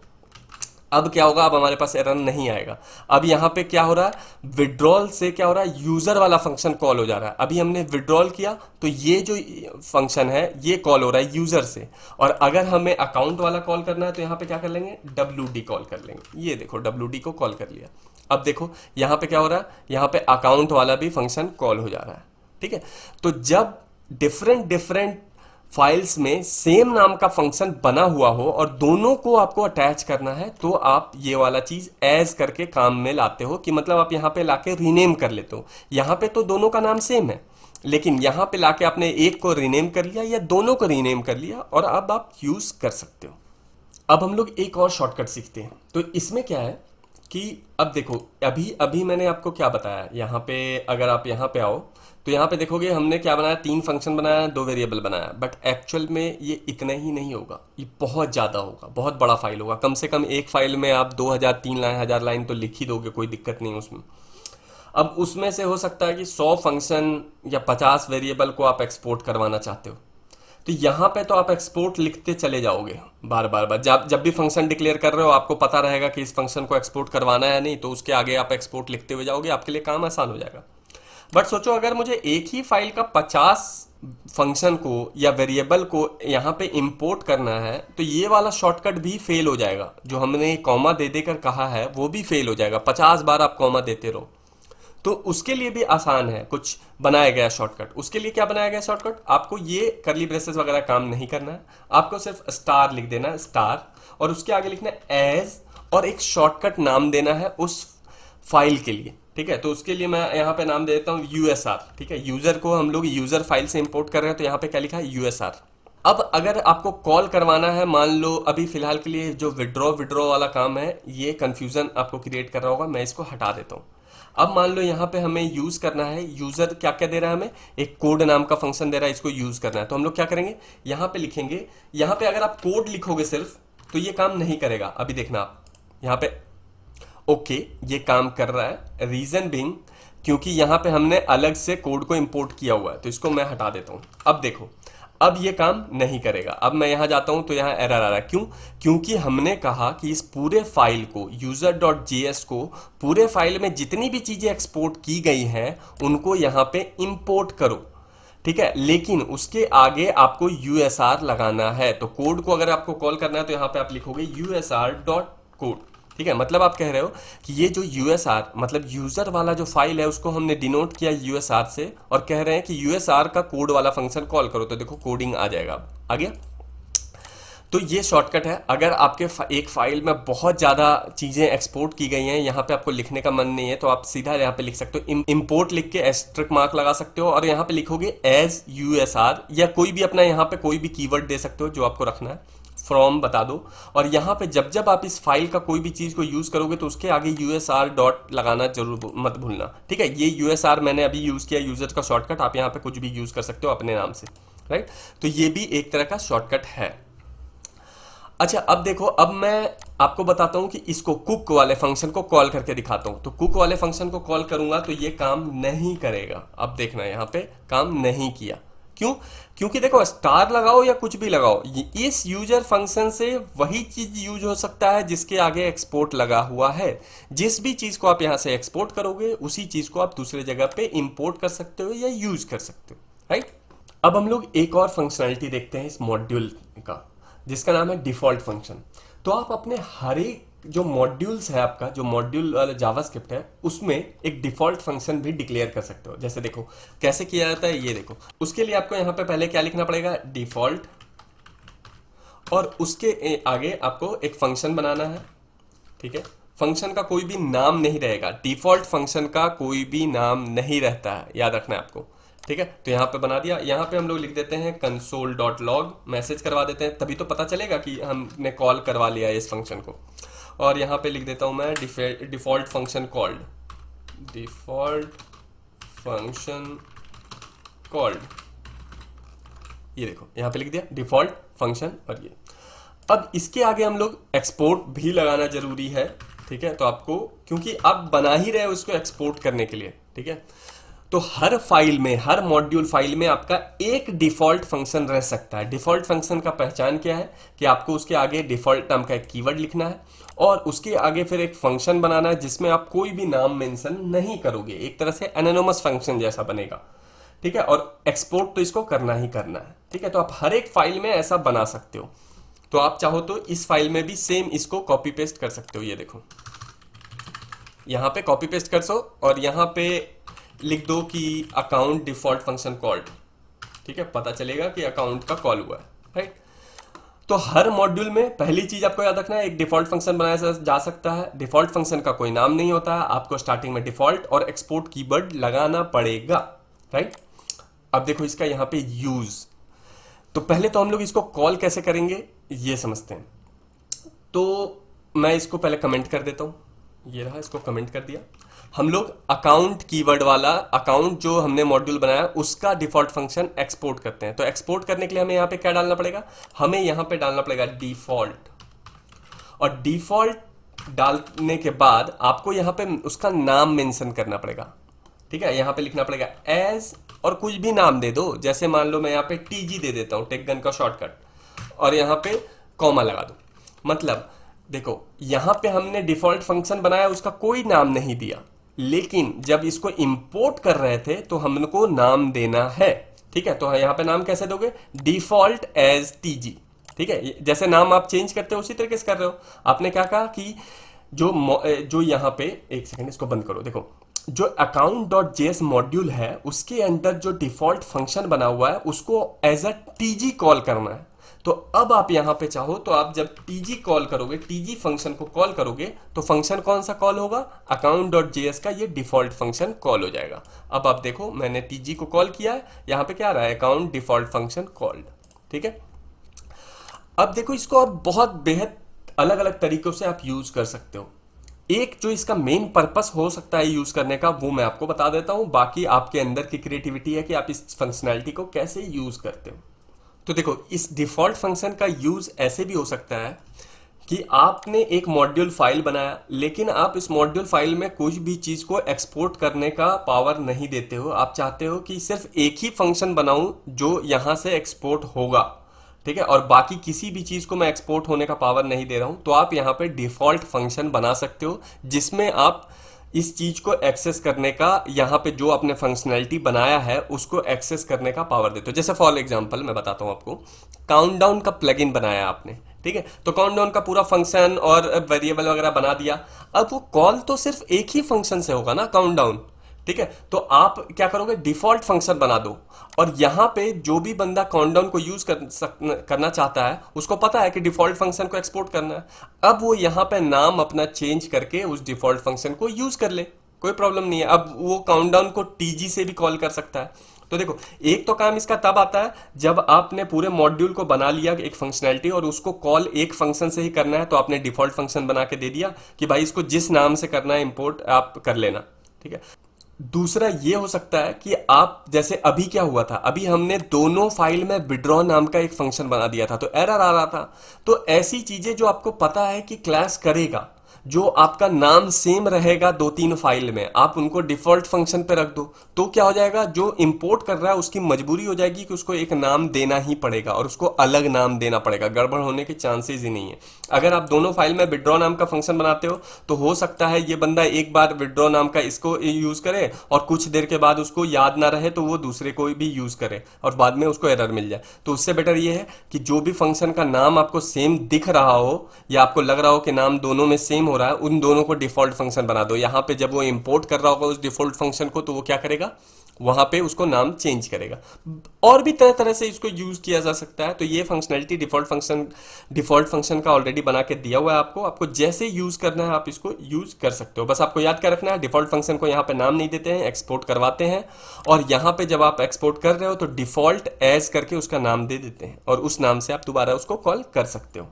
अब क्या होगा, अब हमारे पास एरर नहीं आएगा। अब यहां पे क्या हो रहा है, विड्रॉल से क्या हो रहा है, यूजर वाला फंक्शन कॉल हो जा रहा है। अभी हमने विड्रॉल किया तो ये जो फंक्शन है ये कॉल हो रहा है यूजर से, और अगर हमें अकाउंट वाला कॉल करना है तो यहां पे क्या कर लेंगे, WD कॉल कर लेंगे। ये देखो WD को कॉल कर लिया। अब देखो यहां पे क्या हो रहा है, यहां पे अकाउंट वाला भी फंक्शन कॉल हो जा रहा है, ठीक है। तो जब डिफरेंट डिफरेंट फाइल्स में सेम नाम का फंक्शन बना हुआ हो और दोनों को आपको अटैच करना है तो आप ये वाला चीज एज करके काम में लाते हो, कि मतलब आप यहां पे लाके रीनेम कर लेते हो। यहां पे तो दोनों का नाम सेम है, लेकिन यहां पे लाके आपने एक को रीनेम कर लिया या दोनों को रीनेम कर लिया और अब आप यूज कर सकते हो। अब हम लोग एक और शॉर्टकट सीखते हैं। तो इसमें क्या है कि अब देखो अभी अभी मैंने आपको क्या बताया, यहाँ पे अगर आप यहाँ पे आओ तो यहाँ पे देखोगे हमने क्या बनाया, 3 फंक्शन बनाया, 2 वेरिएबल बनाया। बट एक्चुअल में ये इतना ही नहीं होगा, ये बहुत ज़्यादा होगा, बहुत बड़ा फाइल होगा। कम से कम एक फाइल में आप 2000 3000 लाइन तो लिख ही दोगे, कोई दिक्कत नहीं उसमें। अब उसमें से हो सकता है कि 100 फंक्शन या 50 वेरिएबल को आप एक्सपोर्ट करवाना चाहते हो, तो यहां पे तो आप एक्सपोर्ट लिखते चले जाओगे बार बार बार। जब जब भी फंक्शन डिक्लेयर कर रहे हो आपको पता रहेगा कि इस फंक्शन को एक्सपोर्ट करवाना है नहीं, तो उसके आगे आप एक्सपोर्ट लिखते हुए जाओगे, आपके लिए काम आसान हो जाएगा। बट सोचो अगर मुझे एक ही फाइल का 50 फंक्शन को या वेरिएबल को यहाँ पे इंपोर्ट करना है तो ये वाला शॉर्टकट भी फेल हो जाएगा। जो हमने कॉमा दे देकर कहा है वो भी फेल हो जाएगा, 50 बार आप कॉमा देते रहो। तो उसके लिए भी आसान है, कुछ बनाया गया शॉर्टकट। उसके लिए क्या बनाया गया शॉर्टकट, आपको ये करली ब्रेसेस वगैरह काम नहीं करना है, आपको सिर्फ स्टार लिख देना है, स्टार, और उसके आगे लिखना है एज, और एक शॉर्टकट नाम देना है उस फाइल के लिए, ठीक है। तो उसके लिए मैं यहाँ पे नाम दे देता हूँ USR, ठीक है। यूजर को हम लोग यूजर फाइल से इंपोर्ट कर रहे हैं तो यहाँ पे क्या लिखा है, USR। अब अगर आपको कॉल करवाना है, मान लो अभी फिलहाल के लिए जो विड्रॉ वाला काम है ये कंफ्यूजन आपको क्रिएट कर रहा होगा, मैं इसको हटा देता हूँ। अब मान लो यहाँ पे हमें यूज करना है, यूजर क्या क्या दे रहा है हमें, एक कोड नाम का फंक्शन दे रहा है, इसको यूज करना है। तो हम लोग क्या करेंगे, यहाँ पे लिखेंगे। यहाँ पे अगर आप कोड लिखोगे सिर्फ तो ये काम नहीं करेगा। अभी देखना आप यहाँ पे, ओके ये काम कर रहा है, रीजन बिंग क्योंकि यहाँ पे हमने अलग से कोड को इंपोर्ट किया हुआ है, तो इसको मैं हटा देता हूँ। अब देखो अब ये काम नहीं करेगा। अब मैं यहाँ जाता हूँ तो यहाँ एरर आ रहा है, क्यों, क्योंकि हमने कहा कि इस पूरे फाइल को user.js को, पूरे फाइल में जितनी भी चीजें एक्सपोर्ट की गई हैं उनको यहाँ पे इंपोर्ट करो, ठीक है। लेकिन उसके आगे आपको USR लगाना है। तो कोड को अगर आपको कॉल करना है तो यहाँ पे आप लिखोगे USR.code, ठीक है। मतलब आप कह रहे हो कि ये जो USR मतलब यूजर वाला जो फाइल है उसको हमने डिनोट किया USR से, और कह रहे हैं कि USR का कोड वाला फंक्शन कॉल करो। तो देखो कोडिंग आ जाएगा, आ गया। तो ये शॉर्टकट है। अगर आपके एक फाइल में बहुत ज़्यादा चीज़ें एक्सपोर्ट की गई हैं, यहाँ पे आपको लिखने का मन नहीं है, तो आप सीधा यहाँ पे लिख सकते हो, इंपोर्ट लिख के एस्ट्रिक मार्क लगा सकते हो और यहाँ पे लिखोगे एज USR, या कोई भी अपना यहाँ पे कोई भी कीवर्ड दे सकते हो जो आपको रखना है, फ्रॉम बता दो। और यहाँ पे जब जब आप इस फाइल का कोई भी चीज़ को यूज़ करोगे तो उसके आगे USR डॉट लगाना जरूर मत भूलना, ठीक है। ये USR मैंने अभी यूज़ किया यूजर का शॉर्टकट, आप यहाँ पे कुछ भी यूज़ कर सकते हो अपने नाम से, राइट। तो ये भी एक तरह का शॉर्टकट है। अच्छा अब देखो, अब मैं आपको बताता हूं कि इसको कुक वाले फंक्शन को कॉल करके दिखाता हूं। तो कुक वाले फंक्शन को कॉल करूंगा तो ये काम नहीं करेगा। अब देखना यहाँ पे काम नहीं किया, क्यों? क्योंकि देखो स्टार लगाओ या कुछ भी लगाओ, इस यूजर फंक्शन से वही चीज यूज हो सकता है जिसके आगे एक्सपोर्ट लगा हुआ है। जिस भी चीज को आप यहां से एक्सपोर्ट करोगे उसी चीज को आप दूसरे जगह पे इंपोर्ट कर सकते हो या यूज कर सकते हो, राइट। अब हम लोग एक और फंक्शनैलिटी देखते हैं इस मॉड्यूल का, जिसका नाम है डिफॉल्ट फंक्शन। तो आप अपने हर एक जो मॉड्यूल्स है, आपका जो मॉड्यूल वाला जावास्क्रिप्ट है, उसमें एक डिफॉल्ट फंक्शन भी डिक्लेयर कर सकते हो। जैसे देखो कैसे किया जाता है, ये देखो। उसके लिए आपको यहां पे पहले क्या लिखना पड़ेगा, डिफॉल्ट, और उसके आगे आपको एक फंक्शन बनाना है, ठीक है। फंक्शन का कोई भी नाम नहीं रहेगा, डिफॉल्ट फंक्शन का कोई भी नाम नहीं रहता है, याद रखना है आपको, ठीक है। तो यहाँ पे बना दिया, यहाँ पे हम लोग लिख देते हैं console.log, मैसेज करवा देते हैं, तभी तो पता चलेगा कि हमने कॉल करवा लिया है इस फंक्शन को। और यहाँ पे लिख देता हूँ मैं default function called, default function called, ये देखो यहाँ पे लिख दिया डिफॉल्ट फंक्शन। और ये अब इसके आगे हम लोग एक्सपोर्ट भी लगाना जरूरी है, ठीक है। तो आपको, क्योंकि आप बना ही रहे हो इसको एक्सपोर्ट करने के लिए, ठीक है। तो हर फाइल में, हर मॉड्यूल फाइल में आपका एक डिफॉल्ट फंक्शन रह सकता है। डिफॉल्ट फंक्शन का पहचान क्या है कि आपको उसके आगे डिफॉल्ट नाम का एक कीवर्ड लिखना है और उसके आगे फिर एक फंक्शन बनाना है जिसमें आप कोई भी नाम मेंशन नहीं करोगे, एक तरह से एनोनिमस फंक्शन जैसा बनेगा, ठीक है। और एक्सपोर्ट तो इसको करना ही करना है, ठीक है। तो आप हर एक फाइल में ऐसा बना सकते हो। तो आप चाहो तो इस फाइल में भी सेम इसको कॉपी पेस्ट कर सकते हो। ये देखो यहाँ पे कॉपी पेस्ट कर सो और यहाँ पे लिख दो कि अकाउंट डिफॉल्ट फंक्शन कॉल्ड, ठीक है। पता चलेगा कि अकाउंट का कॉल हुआ है, राइट। तो हर मॉड्यूल में पहली चीज आपको याद रखना है, एक डिफॉल्ट फंक्शन बनाया जा सकता है। डिफॉल्ट फंक्शन का कोई नाम नहीं होता है, आपको स्टार्टिंग में डिफॉल्ट और एक्सपोर्ट कीवर्ड लगाना पड़ेगा, राइट। अब देखो इसका यहाँ पे यूज, तो पहले तो हम लोग इसको कॉल कैसे करेंगे ये समझते हैं। तो मैं इसको पहले कमेंट कर देता हूं, ये रहा, इसको कमेंट कर दिया। हम लोग अकाउंट कीवर्ड वाला, अकाउंट जो हमने मॉड्यूल बनाया उसका डिफॉल्ट फंक्शन एक्सपोर्ट करते हैं। तो एक्सपोर्ट करने के लिए हमें यहाँ पे क्या डालना पड़ेगा, हमें यहाँ पे डालना पड़ेगा डिफॉल्ट, और डिफॉल्ट डालने के बाद आपको यहाँ पे उसका नाम मेंशन करना पड़ेगा, ठीक है। यहाँ पे लिखना पड़ेगा एज, और कुछ भी नाम दे दो, जैसे मान लो मैं यहाँ पे टीजी दे देता हूँ, टेक गन का शॉर्टकट, और यहाँ पे कॉमा लगा दो। मतलब देखो यहाँ पे हमने डिफॉल्ट फंक्शन बनाया, उसका कोई नाम नहीं दिया, लेकिन जब इसको इंपोर्ट कर रहे थे तो हमको नाम देना है, ठीक है। तो यहाँ पे नाम कैसे दोगे, डिफॉल्ट एज टीजी, ठीक है। जैसे नाम आप चेंज करते हो उसी तरीके से कर रहे हो। आपने क्या कहा कि जो यहाँ पे, एक सेकंड इसको बंद करो, देखो जो account.js मॉड्यूल है उसके अंदर जो डिफॉल्ट फंक्शन बना हुआ है उसको एज अ टीजी कॉल करना है। तो अब आप यहां पे चाहो तो आप जब टीजी कॉल करोगे, टीजी फंक्शन को कॉल करोगे, तो फंक्शन कौन सा कॉल होगा, account.js का ये डिफॉल्ट फंक्शन कॉल हो जाएगा। अब आप देखो मैंने टीजी को कॉल किया है, यहां पे क्या आ रहा है, अकाउंट डिफॉल्ट फंक्शन कॉल्ड, ठीक है। अब देखो इसको आप बहुत बेहद अलग अलग तरीकों से आप यूज कर सकते हो। एक जो इसका मेन पर्पस हो सकता है यूज करने का वो मैं आपको बता देता हूं, बाकी आपके अंदर की क्रिएटिविटी है कि आप इस फंक्शनैलिटी को कैसे यूज करते हो। तो देखो इस डिफॉल्ट फंक्शन का यूज ऐसे भी हो सकता है कि आपने एक मॉड्यूल फाइल बनाया, लेकिन आप इस मॉड्यूल फाइल में कुछ भी चीज को एक्सपोर्ट करने का पावर नहीं देते हो। आप चाहते हो कि सिर्फ एक ही फंक्शन बनाऊं जो यहां से एक्सपोर्ट होगा, ठीक है, और बाकी किसी भी चीज को मैं एक्सपोर्ट होने का पावर नहीं दे रहा हूं। तो आप यहां पे डिफॉल्ट फंक्शन बना सकते हो जिसमें आप इस चीज को एक्सेस करने का, यहाँ पे जो आपने फंक्शनैलिटी बनाया है उसको एक्सेस करने का पावर देते हो। जैसे फॉर एग्जांपल मैं बताता हूँ आपको, काउंटडाउन का प्लगइन बनाया आपने, ठीक है। तो काउंटडाउन का पूरा फंक्शन और वेरिएबल वगैरह बना दिया। अब वो कॉल तो सिर्फ एक ही फंक्शन से होगा ना, काउंटडाउन, ठीक है। तो आप क्या करोगे, डिफॉल्ट फंक्शन बना दो, और यहां पे जो भी बंदा काउंटडाउन को यूज करना चाहता है उसको पता है कि डिफॉल्ट फंक्शन को एक्सपोर्ट करना है। अब वो यहां पे नाम अपना चेंज करके उस डिफॉल्ट फंक्शन को यूज कर ले, कोई प्रॉब्लम नहीं है। अब वो काउंटडाउन को टीजी से भी कॉल कर सकता है। तो देखो एक तो काम इसका तब आता है जब आपने पूरे मॉड्यूल को बना लिया एक फंक्शनैलिटी और उसको कॉल एक फंक्शन से ही करना है, तो आपने डिफॉल्ट फंक्शन बना के दे दिया कि भाई इसको जिस नाम से करना है इंपोर्ट आप कर लेना, ठीक है। दूसरा ये हो सकता है कि आप, जैसे अभी क्या हुआ था, अभी हमने दोनों फाइल में विड्रॉ नाम का एक फंक्शन बना दिया था तो एरर आ रहा था। तो ऐसी चीजें जो आपको पता है कि क्लास करेगा, जो आपका नाम सेम रहेगा दो तीन फाइल में, आप उनको डिफॉल्ट फंक्शन पे रख दो, तो क्या हो जाएगा, जो इंपोर्ट कर रहा है उसकी मजबूरी हो जाएगी कि उसको एक नाम देना ही पड़ेगा और उसको अलग नाम देना पड़ेगा, गड़बड़ होने के चांसेस ही नहीं है। अगर आप दोनों फाइल में विड्रॉ नाम का फंक्शन बनाते हो तो हो सकता है ये बंदा एक बार विड्रॉ नाम का इसको यूज करे और कुछ देर के बाद उसको याद ना रहे तो वो दूसरे को भी यूज करे और बाद में उसको एरर मिल जाए। तो उससे बेटर ये है कि जो भी फंक्शन का नाम आपको सेम दिख रहा हो या आपको लग रहा हो कि नाम दोनों में सेम हो रहा है, उन दोनों को डिफॉल्ट फंक्शन बना दो। यहां पे जब वो इंपोर्ट कर रहा होगा उस डिफॉल्ट फंक्शन को, तो वो क्या करेगा, वहां पे उसको नाम चेंज करेगा। और भी तरह तरह से इसको यूज किया जा सकता है। तो ये फंक्शनैलिटी डिफॉल्ट फंक्शन का ऑलरेडी बना के दिया हुआ है आपको, आपको जैसे यूज करना है आप इसको यूज कर सकते हो। बस आपको याद क्या रखना है, डिफॉल्ट फंक्शन को यहाँ पे नाम नहीं देते हैं, एक्सपोर्ट करवाते हैं, और यहाँ पे जब आप एक्सपोर्ट कर रहे हो तो डिफॉल्ट एज करके उसका नाम दे देते हैं और उस नाम से आप दोबारा उसको कॉल कर सकते हो।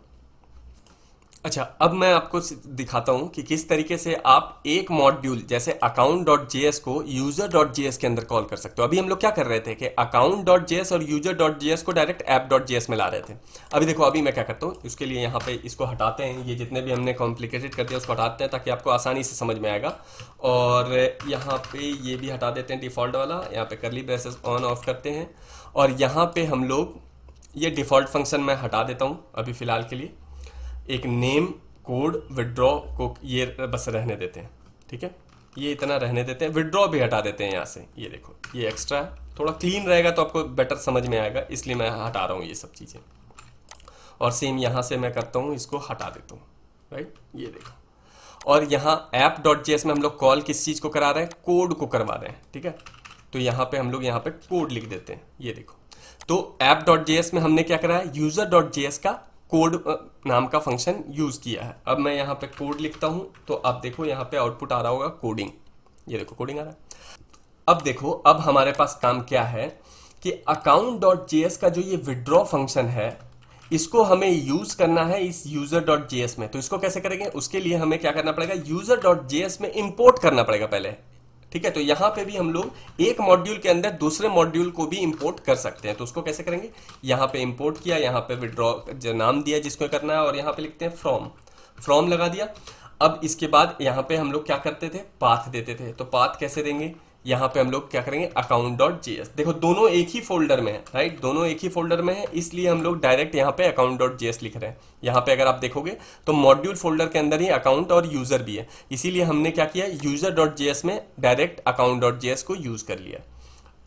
अच्छा, अब मैं आपको दिखाता हूं कि किस तरीके से आप एक मॉड्यूल जैसे account.js को user.js के अंदर कॉल कर सकते हो। अभी हम लोग क्या कर रहे थे कि account.js और user.js को डायरेक्ट app.js में ला रहे थे। अभी देखो, अभी मैं क्या करता हूँ, उसके लिए यहाँ पे इसको हटाते हैं, ये जितने भी हमने कॉम्प्लिकेटेड कर दिया उसको हटाते हैं ताकि आपको आसानी से समझ में आएगा। और यहाँ पे ये भी हटा देते हैं डिफॉल्ट वाला, यहाँ पे कर्ली ब्रेसेस ऑन ऑफ करते हैं, और यहाँ पे हम लोग ये डिफॉल्ट फंक्शन मैं हटा देता हूँ अभी फिलहाल के लिए। एक नेम कोड विड्रॉ को ये बस रहने देते हैं, ठीक है, ये इतना रहने देते हैं। विड्रॉ भी हटा देते हैं यहाँ से, ये देखो ये एक्स्ट्रा है, थोड़ा क्लीन रहेगा तो आपको बेटर समझ में आएगा, इसलिए मैं हटा रहा हूँ ये सब चीज़ें। और सेम यहाँ से मैं करता हूँ, इसको हटा देता हूँ, राइट, ये देखो। और यहाँ app.js में हम लोग कॉल किस चीज़ को करा रहे हैं, कोड को करवा रहे हैं, ठीक है। तो यहाँ पे हम लोग यहाँ पे कोड लिख देते हैं, ये देखो। तो app.js में हमने क्या करा है, user.js का कोड नाम का फंक्शन यूज किया है। अब मैं यहाँ पे कोड लिखता हूँ तो अब देखो यहाँ पे आउटपुट आ रहा होगा कोडिंग, ये देखो कोडिंग आ रहा है। अब देखो, अब हमारे पास काम क्या है कि account.js का जो ये विड्रॉ फंक्शन है इसको हमें यूज करना है इस user.js में। तो इसको कैसे करेंगे, उसके लिए हमें क्या करना पड़ेगा, user.js में इंपोर्ट करना पड़ेगा पहले, ठीक है। तो यहां पे भी हम लोग एक मॉड्यूल के अंदर दूसरे मॉड्यूल को भी इंपोर्ट कर सकते हैं। तो उसको कैसे करेंगे, यहां पे इंपोर्ट किया, यहां पे विड्रॉ जो नाम दिया जिसको करना है, और यहां पे लिखते हैं फ्रॉम लगा दिया। अब इसके बाद यहां पे हम लोग क्या करते थे, पाथ देते थे। तो पाथ कैसे देंगे, यहाँ पे हम लोग क्या करेंगे, account.js, देखो दोनों एक ही फोल्डर में है, राइट, दोनों एक ही फोल्डर में है, इसलिए हम लोग डायरेक्ट यहाँ पे account.js लिख रहे हैं। यहाँ पे अगर आप देखोगे तो मॉड्यूल फोल्डर के अंदर ही अकाउंट और यूजर भी है, इसीलिए हमने क्या किया, user.js में डायरेक्ट account.js को यूज कर लिया।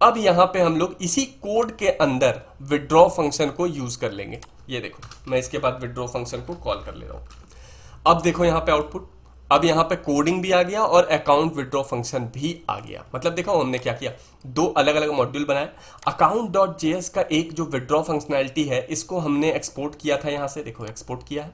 अब यहाँ पे हम लोग इसी कोड के अंदर विड्रॉ फंक्शन को यूज कर लेंगे। ये देखो, मैं इसके बाद विड्रॉ फंक्शन को कॉल कर ले रहा हूँ। अब देखो यहाँ पे आउटपुट, अब यहाँ पे कोडिंग भी आ गया और अकाउंट विड्रॉ फंक्शन भी आ गया। मतलब देखो हमने क्या किया, दो अलग अलग मॉड्यूल बनाए। account.js का एक जो विड्रॉ फंक्शनैलिटी है इसको हमने एक्सपोर्ट किया था, यहाँ से देखो एक्सपोर्ट किया है।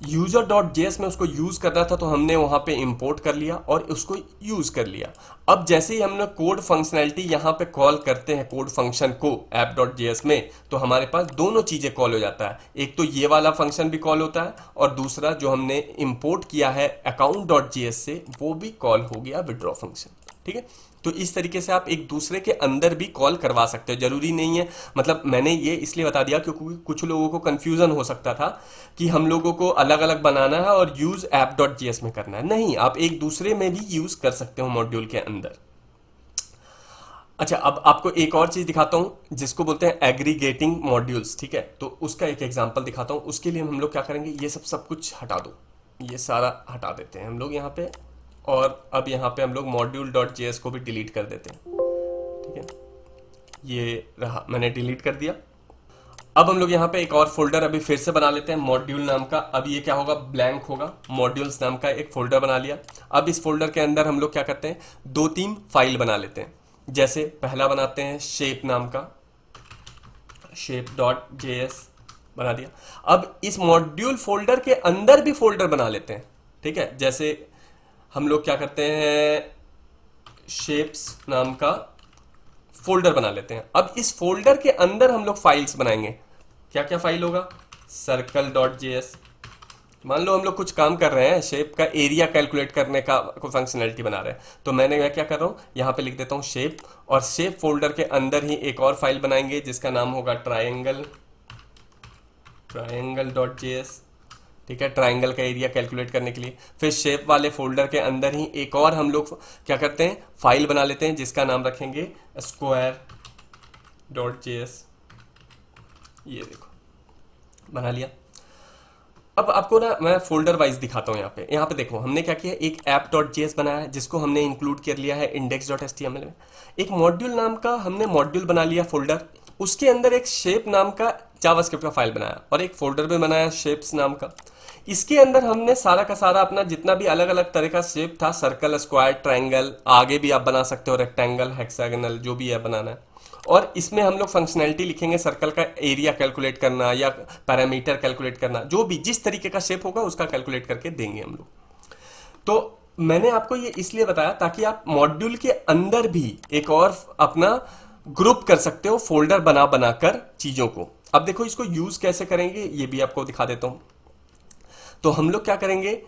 user.js में उसको यूज करना था तो हमने वहां पे इंपोर्ट कर लिया और उसको यूज कर लिया। अब जैसे ही हमने कोड फंक्शनैलिटी यहाँ पे कॉल करते हैं कोड फंक्शन को app.js में, तो हमारे पास दोनों चीजें कॉल हो जाता है, एक तो ये वाला फंक्शन भी कॉल होता है और दूसरा जो हमने इंपोर्ट किया है account.js से वो भी कॉल हो गया विड्रॉ फंक्शन, ठीक है। तो इस तरीके से आप एक दूसरे के अंदर भी कॉल करवा सकते हो, जरूरी नहीं है, मतलब मैंने ये इसलिए बता दिया क्योंकि कुछ लोगों को कंफ्यूजन हो सकता था कि हम लोगों को अलग अलग बनाना है और यूज app.js में करना है। नहीं, आप एक दूसरे में भी यूज कर सकते हो मॉड्यूल के अंदर। अच्छा, अब आपको एक और चीज दिखाता हूं जिसको बोलते हैं एग्रीगेटिंग मॉड्यूल्स, ठीक है। तो उसका एक एग्जांपल दिखाता हूं। उसके लिए हम लोग क्या करेंगे, ये सब कुछ हटा दो, ये सारा हटा देते हैं हम लोग यहाँ पे, और अब यहाँ पे हम लोग module.js को भी डिलीट कर देते हैं, ठीक है। ये रहा, मैंने डिलीट कर दिया। अब हम लोग यहाँ पे एक और फोल्डर अभी फिर से बना लेते हैं मॉड्यूल नाम का। अब ये क्या होगा, ब्लैंक होगा, मॉड्यूल्स नाम का एक फोल्डर बना लिया। अब इस फोल्डर के अंदर हम लोग क्या करते हैं, दो तीन फाइल बना लेते हैं। जैसे पहला बनाते हैं शेप नाम का, shape.js बना दिया। अब इस मॉड्यूल फोल्डर के अंदर भी फोल्डर बना लेते हैं, ठीक है। जैसे हम लोग क्या करते हैं, शेप्स नाम का फोल्डर बना लेते हैं। अब इस फोल्डर के अंदर हम लोग फाइल्स बनाएंगे। क्या क्या फाइल होगा, circle.js, मान लो हम लोग कुछ काम कर रहे हैं, शेप का एरिया कैलकुलेट करने का कोई फंक्शनैलिटी बना रहे हैं, तो मैं क्या कर रहा हूँ, यहाँ पे लिख देता हूँ शेप, और शेप फोल्डर के अंदर ही एक और फाइल बनाएंगे जिसका नाम होगा triangle.js। ठीक है, ट्राइंगल का एरिया कैलकुलेट करने के लिए। फिर शेप वाले फोल्डर के अंदर ही एक और हम लोग क्या करते हैं, फाइल बना लेते हैं जिसका नाम रखेंगे स्क्वायर डॉट जेएस। ये देखो बना लिया। अब आपको ना मैं फोल्डर वाइज दिखाता हूँ। यहाँ पे देखो हमने क्या किया, एक ऐप डॉट जेएस बनाया है जिसको हमने इंक्लूड कर लिया है इंडेक्स डॉट एचटीएमएल में। एक मॉड्यूल नाम का हमने मॉड्यूल बना लिया फोल्डर, उसके अंदर एक शेप नाम का जावास्क्रिप्ट का फाइल बनाया और एक फोल्डर भी बनाया शेप्स नाम का। इसके अंदर हमने सारा का सारा अपना जितना भी अलग अलग तरह का शेप था, सर्कल, स्क्वायर, ट्रायंगल, आगे भी आप बना सकते हो रेक्टेंगल, हेक्सागोनल, जो भी है बनाना है। और इसमें हम लोग फंक्शनैलिटी लिखेंगे, सर्कल का एरिया कैलकुलेट करना या पैरामीटर कैलकुलेट करना, जो भी जिस तरीके का शेप होगा उसका कैलकुलेट करके देंगे हम लोग। तो मैंने आपको ये इसलिए बताया ताकि आप मॉड्यूल के अंदर भी एक और अपना ग्रुप कर सकते हो, फोल्डर बना बनाकर चीजों को। अब देखो इसको यूज कैसे करेंगे ये भी आपको दिखा देता हूं। तो हम लोग क्या करेंगे,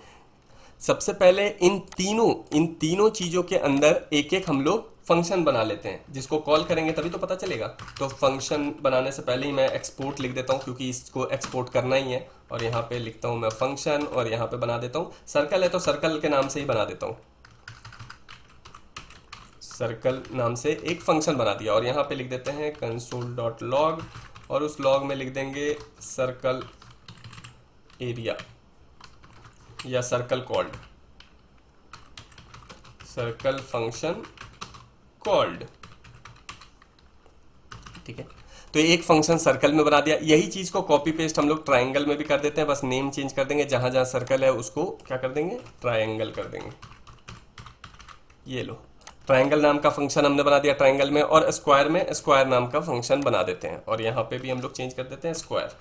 सबसे पहले इन तीनों चीजों के अंदर एक एक हम लोग फंक्शन बना लेते हैं जिसको कॉल करेंगे तभी तो पता चलेगा। तो फंक्शन बनाने से पहले ही मैं एक्सपोर्ट लिख देता हूं क्योंकि इसको एक्सपोर्ट करना ही है। और यहाँ पे लिखता हूं मैं फंक्शन और यहाँ पे बना देता हूं सर्कल है तो सर्कल के नाम से ही बना देता हूं, सर्कल नाम से एक फंक्शन बना दिया। और यहाँ पे लिख देते हैं console.log और उस लॉग में लिख देंगे सर्कल एरिया या circle called, circle function called. ठीक है, तो एक फंक्शन सर्कल में बना दिया। यही चीज को कॉपी पेस्ट हम लोग ट्रायंगल में भी कर देते हैं, बस नेम चेंज कर देंगे, जहां जहां सर्कल है उसको क्या कर देंगे, ट्रायंगल कर देंगे। ये लो, ट्रायंगल नाम का फंक्शन हमने बना दिया ट्रायंगल में, और स्क्वायर में स्क्वायर नाम का फंक्शन बना देते हैं और यहाँ पे भी हम लोग चेंज कर देते हैं स्क्वायर।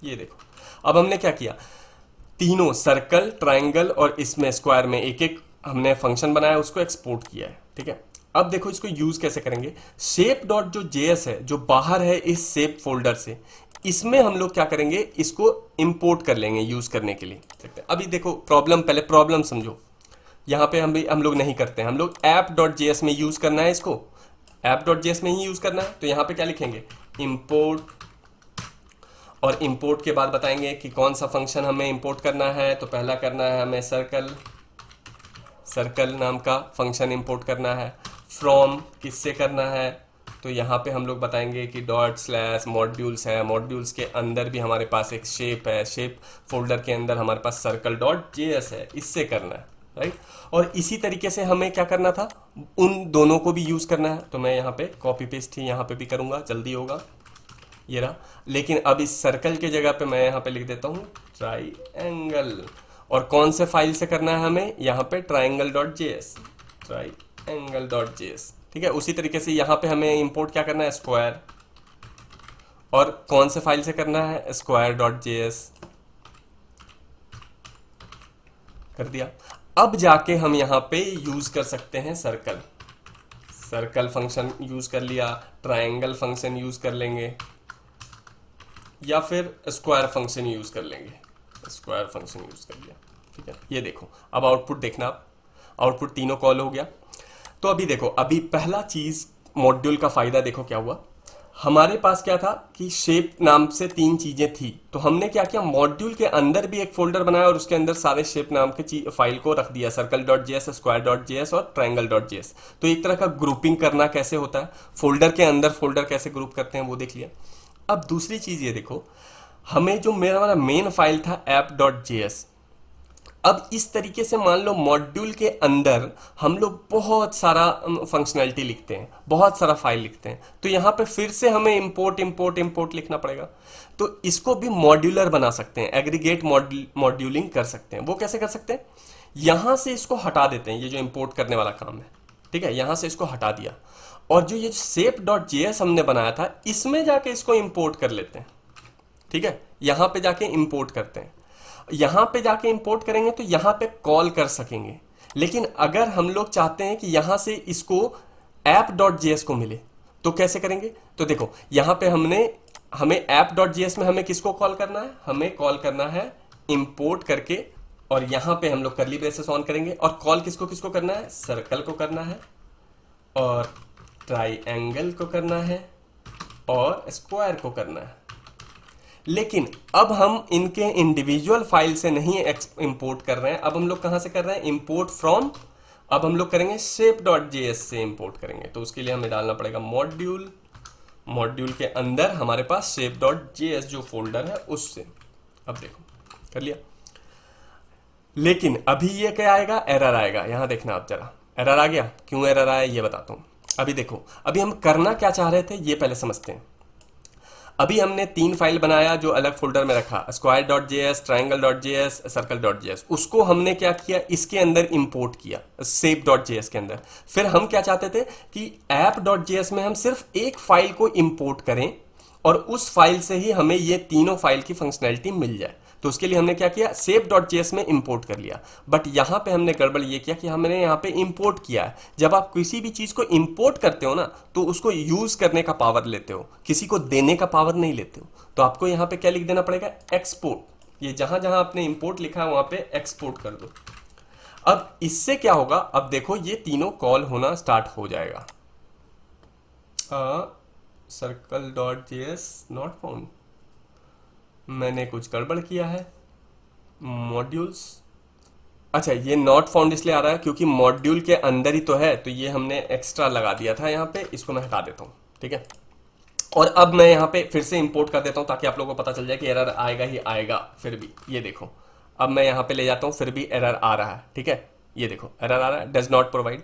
ये देखो अब हमने क्या किया, तीनों सर्कल, ट्रायंगल और इसमें स्क्वायर में एक एक हमने फंक्शन बनाया, उसको एक्सपोर्ट किया है। ठीक है, अब देखो इसको यूज कैसे करेंगे। शेप डॉट जो जेएस है जो बाहर है इस शेप फोल्डर से, इसमें हम लोग क्या करेंगे, इसको इंपोर्ट कर लेंगे यूज करने के लिए। अभी देखो प्रॉब्लम, पहले प्रॉब्लम समझो। यहाँ पे हम लोग नहीं करते हैं, हम लोग ऐप डॉट जेएस में यूज करना है, इसको ऐप डॉट जेएस में ही यूज करना है। तो यहाँ पे क्या लिखेंगे, इंपोर्ट, और इंपोर्ट के बाद बताएंगे कि कौन सा फंक्शन हमें इंपोर्ट करना है। तो पहला करना है हमें सर्कल नाम का फंक्शन इंपोर्ट करना है। फ्रॉम किससे करना है, तो यहाँ पे हम लोग बताएंगे कि डॉट स्लैश मॉड्यूल्स है, मॉड्यूल्स के अंदर भी हमारे पास एक शेप है, शेप फोल्डर के अंदर हमारे पास सर्कल डॉट जेएस है, इससे करना है, राइट। और इसी तरीके से हमें क्या करना था, उन दोनों को भी यूज करना है। तो मैं यहाँ पे कॉपी पेस्ट ही यहाँ पे भी करूंगा, जल्दी होगा, ये रहा। लेकिन अब इस सर्कल के जगह पे मैं यहाँ पे लिख देता हूँ ट्राइएंगल, और कौन से फाइल से करना है हमें, यहाँ पे triangle dot JS, triangle dot JS. ठीक है, उसी तरीके से यहाँ पे हमें इंपोर्ट क्या करना है, स्क्वायर, और कौन से फाइल से करना है, स्क्वायर डॉट जेएस, कर दिया। अब जाके हम यहाँ पे यूज कर सकते हैं सर्कल फंक्शन यूज कर लिया, ट्राइएंगल फंक्शन यूज कर लेंगे, या फिर स्क्वायर फंक्शन यूज कर लेंगे, स्क्वायर फंक्शन यूज कर लिया। ठीक है, ये देखो अब आउटपुट देखना, आप आउटपुट तीनों कॉल हो गया। तो अभी देखो, अभी पहला चीज मॉड्यूल का फायदा देखो क्या हुआ। हमारे पास क्या था कि शेप नाम से 3 चीजें थी, तो हमने क्या किया, मॉड्यूल के अंदर भी एक फोल्डर बनाया और उसके अंदर सारे शेप नाम के फाइल को रख दिया, circle dot JS, square dot JS और ट्रायंगल डॉट जेएस। तो एक तरह का ग्रुपिंग करना कैसे होता है, फोल्डर के अंदर फोल्डर कैसे ग्रुप करते हैं वो देख लिया। अब दूसरी चीज ये देखो, हमें जो मेरा मेन फाइल था ऐप डॉट जेएस, अब इस तरीके से मान लो मॉड्यूल के अंदर हम लोग बहुत सारा फंक्शनैलिटी लिखते हैं, बहुत सारा फाइल लिखते हैं, तो यहां पे फिर से हमें इंपोर्ट लिखना पड़ेगा। तो इसको भी मॉड्यूलर बना सकते हैं, एग्रीगेट मॉड्यूलिंग कर सकते हैं। वो कैसे कर सकते हैं, यहां से इसको हटा देते हैं, ये जो इंपोर्ट करने वाला काम है, ठीक है, यहां से इसको हटा दिया, और जो ये शेप डॉट जेएस हमने बनाया था इसमें जाके इसको इंपोर्ट कर लेते हैं। ठीक है, यहां पे जाके इंपोर्ट करते हैं, यहां पे जाके इंपोर्ट करेंगे तो यहां पे कॉल कर सकेंगे। लेकिन अगर हम लोग चाहते हैं कि यहां से इसको ऐप डॉट जेएस को मिले तो कैसे करेंगे, तो देखो यहां पे हमें ऐप डॉट जेएस में हमें किसको कॉल करना है, हमें कॉल करना है इंपोर्ट करके, और यहां पे हम लोग कर्ली ब्रेसेस ऑन करेंगे, और कॉल किसको किसको करना है, सर्कल को करना है, और ट्राइएंगल को करना है, और स्क्वायर को करना है। लेकिन अब हम इनके इंडिविजुअल फाइल से नहीं इंपोर्ट कर रहे हैं, अब हम लोग कहां से कर रहे हैं, इंपोर्ट फ्रॉम, अब हम लोग करेंगे shape.js से इंपोर्ट करेंगे। तो उसके लिए हमें डालना पड़ेगा मॉड्यूल, मॉड्यूल के अंदर हमारे पास shape.js जो फोल्डर है उससे। अब देखो कर लिया, लेकिन अभी ये क्या आएगा, एरर आएगा। यहां देखना आप जरा, एरर आ गया। क्यों एरर आया ये बताता हूं। अभी देखो, अभी हम करना क्या चाह रहे थे ये पहले समझते हैं। अभी हमने 3 फाइल बनाया जो अलग फोल्डर में रखा, square.js, triangle.js, circle.js। उसको हमने क्या किया, इसके अंदर इंपोर्ट किया shape.js के अंदर। फिर हम क्या चाहते थे कि app.js में हम सिर्फ एक फाइल को इंपोर्ट करें और उस फाइल से ही हमें ये तीनों फाइल की फंक्शनैलिटी मिल जाए। तो उसके लिए हमने क्या किया, shape.js में इंपोर्ट कर लिया। बट यहां पे हमने गड़बड़ ये किया कि हमने यहां पे इंपोर्ट किया है। जब आप किसी भी चीज को इंपोर्ट करते हो ना, तो उसको यूज करने का पावर लेते हो, किसी को देने का पावर नहीं लेते हो। तो आपको यहां पे क्या लिख देना पड़ेगा, एक्सपोर्ट। ये जहां जहां आपने इंपोर्ट लिखा है वहां पे एक्सपोर्ट कर दो। अब इससे क्या होगा, अब देखो ये तीनों कॉल होना स्टार्ट हो जाएगा। circle.js नॉट फाउंड, मैंने कुछ गड़बड़ किया है। मॉड्यूल्स, अच्छा ये नॉट फाउंड इसलिए आ रहा है क्योंकि मॉड्यूल के अंदर ही तो है, तो ये हमने एक्स्ट्रा लगा दिया था यहाँ पे। इसको मैं हटा देता हूँ, ठीक है। और अब मैं यहाँ पे फिर से इंपोर्ट कर देता हूँ ताकि आप लोगों को पता चल जाए कि एरर आएगा ही आएगा। फिर भी ये देखो, अब मैं यहाँ पे ले जाता हूँ, फिर भी एरर आ रहा है, ठीक है। ये देखो एरर आ रहा है, डज नॉट प्रोवाइड।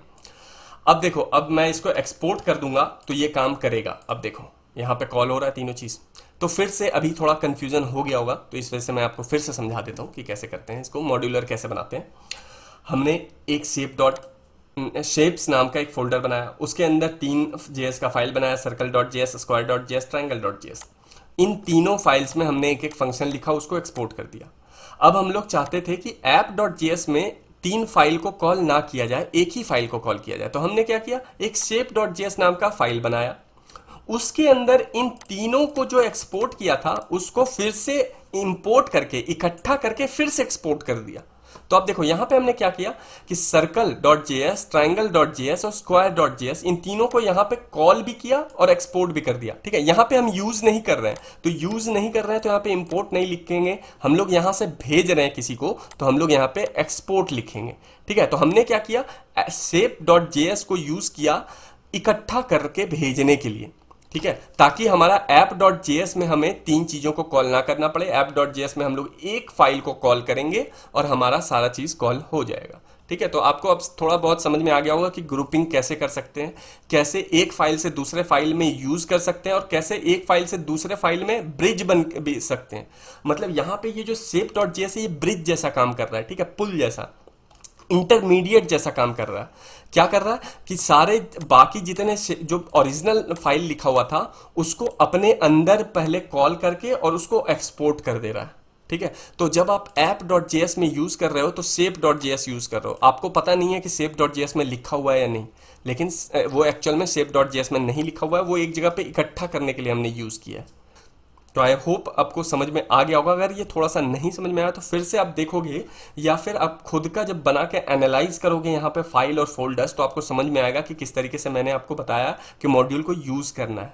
अब देखो, अब मैं इसको एक्सपोर्ट कर दूंगा तो ये काम करेगा। अब देखो यहाँ पे कॉल हो रहा है तीनों चीज। तो फिर से अभी थोड़ा कंफ्यूजन हो गया होगा, तो इस वजह से मैं आपको फिर से समझा देता हूँ कि कैसे करते हैं इसको, मॉड्यूलर कैसे बनाते हैं। हमने एक शेप्स नाम का एक फोल्डर बनाया, उसके अंदर 3 जेएस का फाइल बनाया, circle.js, square.js, triangle.js। इन तीनों फाइल्स में हमने एक एक फंक्शन लिखा, उसको एक्सपोर्ट कर दिया। अब हम लोग चाहते थे कि app.js में 3 फाइल को कॉल ना किया जाए, एक ही फाइल को कॉल किया जाए। तो हमने क्या किया, एक shape.js नाम का फाइल बनाया, उसके अंदर इन तीनों को जो एक्सपोर्ट किया था उसको फिर से इंपोर्ट करके, इकट्ठा करके फिर से एक्सपोर्ट कर दिया। तो अब देखो यहां पे हमने क्या किया कि circle.js, triangle.js और square.js इन तीनों को यहां पे कॉल भी किया और एक्सपोर्ट भी कर दिया, ठीक है। यहां पे हम यूज नहीं कर रहे हैं, तो यूज नहीं कर रहे हैं तो यहां पे इंपोर्ट नहीं लिखेंगे। हम लोग यहां से भेज रहे हैं किसी को, तो हम लोग यहां पे एक्सपोर्ट लिखेंगे, ठीक है। तो हमने क्या किया, shape.js को यूज किया इकट्ठा करके भेजने के लिए, ठीक है, ताकि हमारा app.js में हमें 3 चीजों को कॉल ना करना पड़े। app.js में हम लोग एक फाइल को कॉल करेंगे और हमारा सारा चीज कॉल हो जाएगा, ठीक है। तो आपको अब थोड़ा बहुत समझ में आ गया होगा कि ग्रुपिंग कैसे कर सकते हैं, कैसे एक फाइल से दूसरे फाइल में यूज कर सकते हैं और कैसे एक फाइल से दूसरे फाइल में ब्रिज बन भी सकते हैं। मतलब यहाँ पे ये जो shape.js है ये ब्रिज जैसा काम कर रहा है, ठीक है, पुल जैसा, इंटरमीडिएट जैसा काम कर रहा है। क्या कर रहा है कि सारे बाकी जितने जो ओरिजिनल फाइल लिखा हुआ था उसको अपने अंदर पहले कॉल करके और उसको एक्सपोर्ट कर दे रहा है, ठीक है। तो जब आप app.js में यूज कर रहे हो तो shape.js यूज कर रहे हो। आपको पता नहीं है कि shape.js में लिखा हुआ है या नहीं, लेकिन वो एक्चुअल में shape.js में नहीं लिखा हुआ है, वो एक जगह पे इकट्ठा करने के लिए हमने यूज किया है। तो आई होप आपको समझ में आ गया होगा। अगर ये थोड़ा सा नहीं समझ में आया तो फिर से आप देखोगे या फिर आप खुद का जब बना के एनालाइज करोगे यहाँ पे फाइल और फोल्डर्स, तो आपको समझ में आएगा कि किस तरीके से मैंने आपको बताया कि मॉड्यूल को यूज करना है।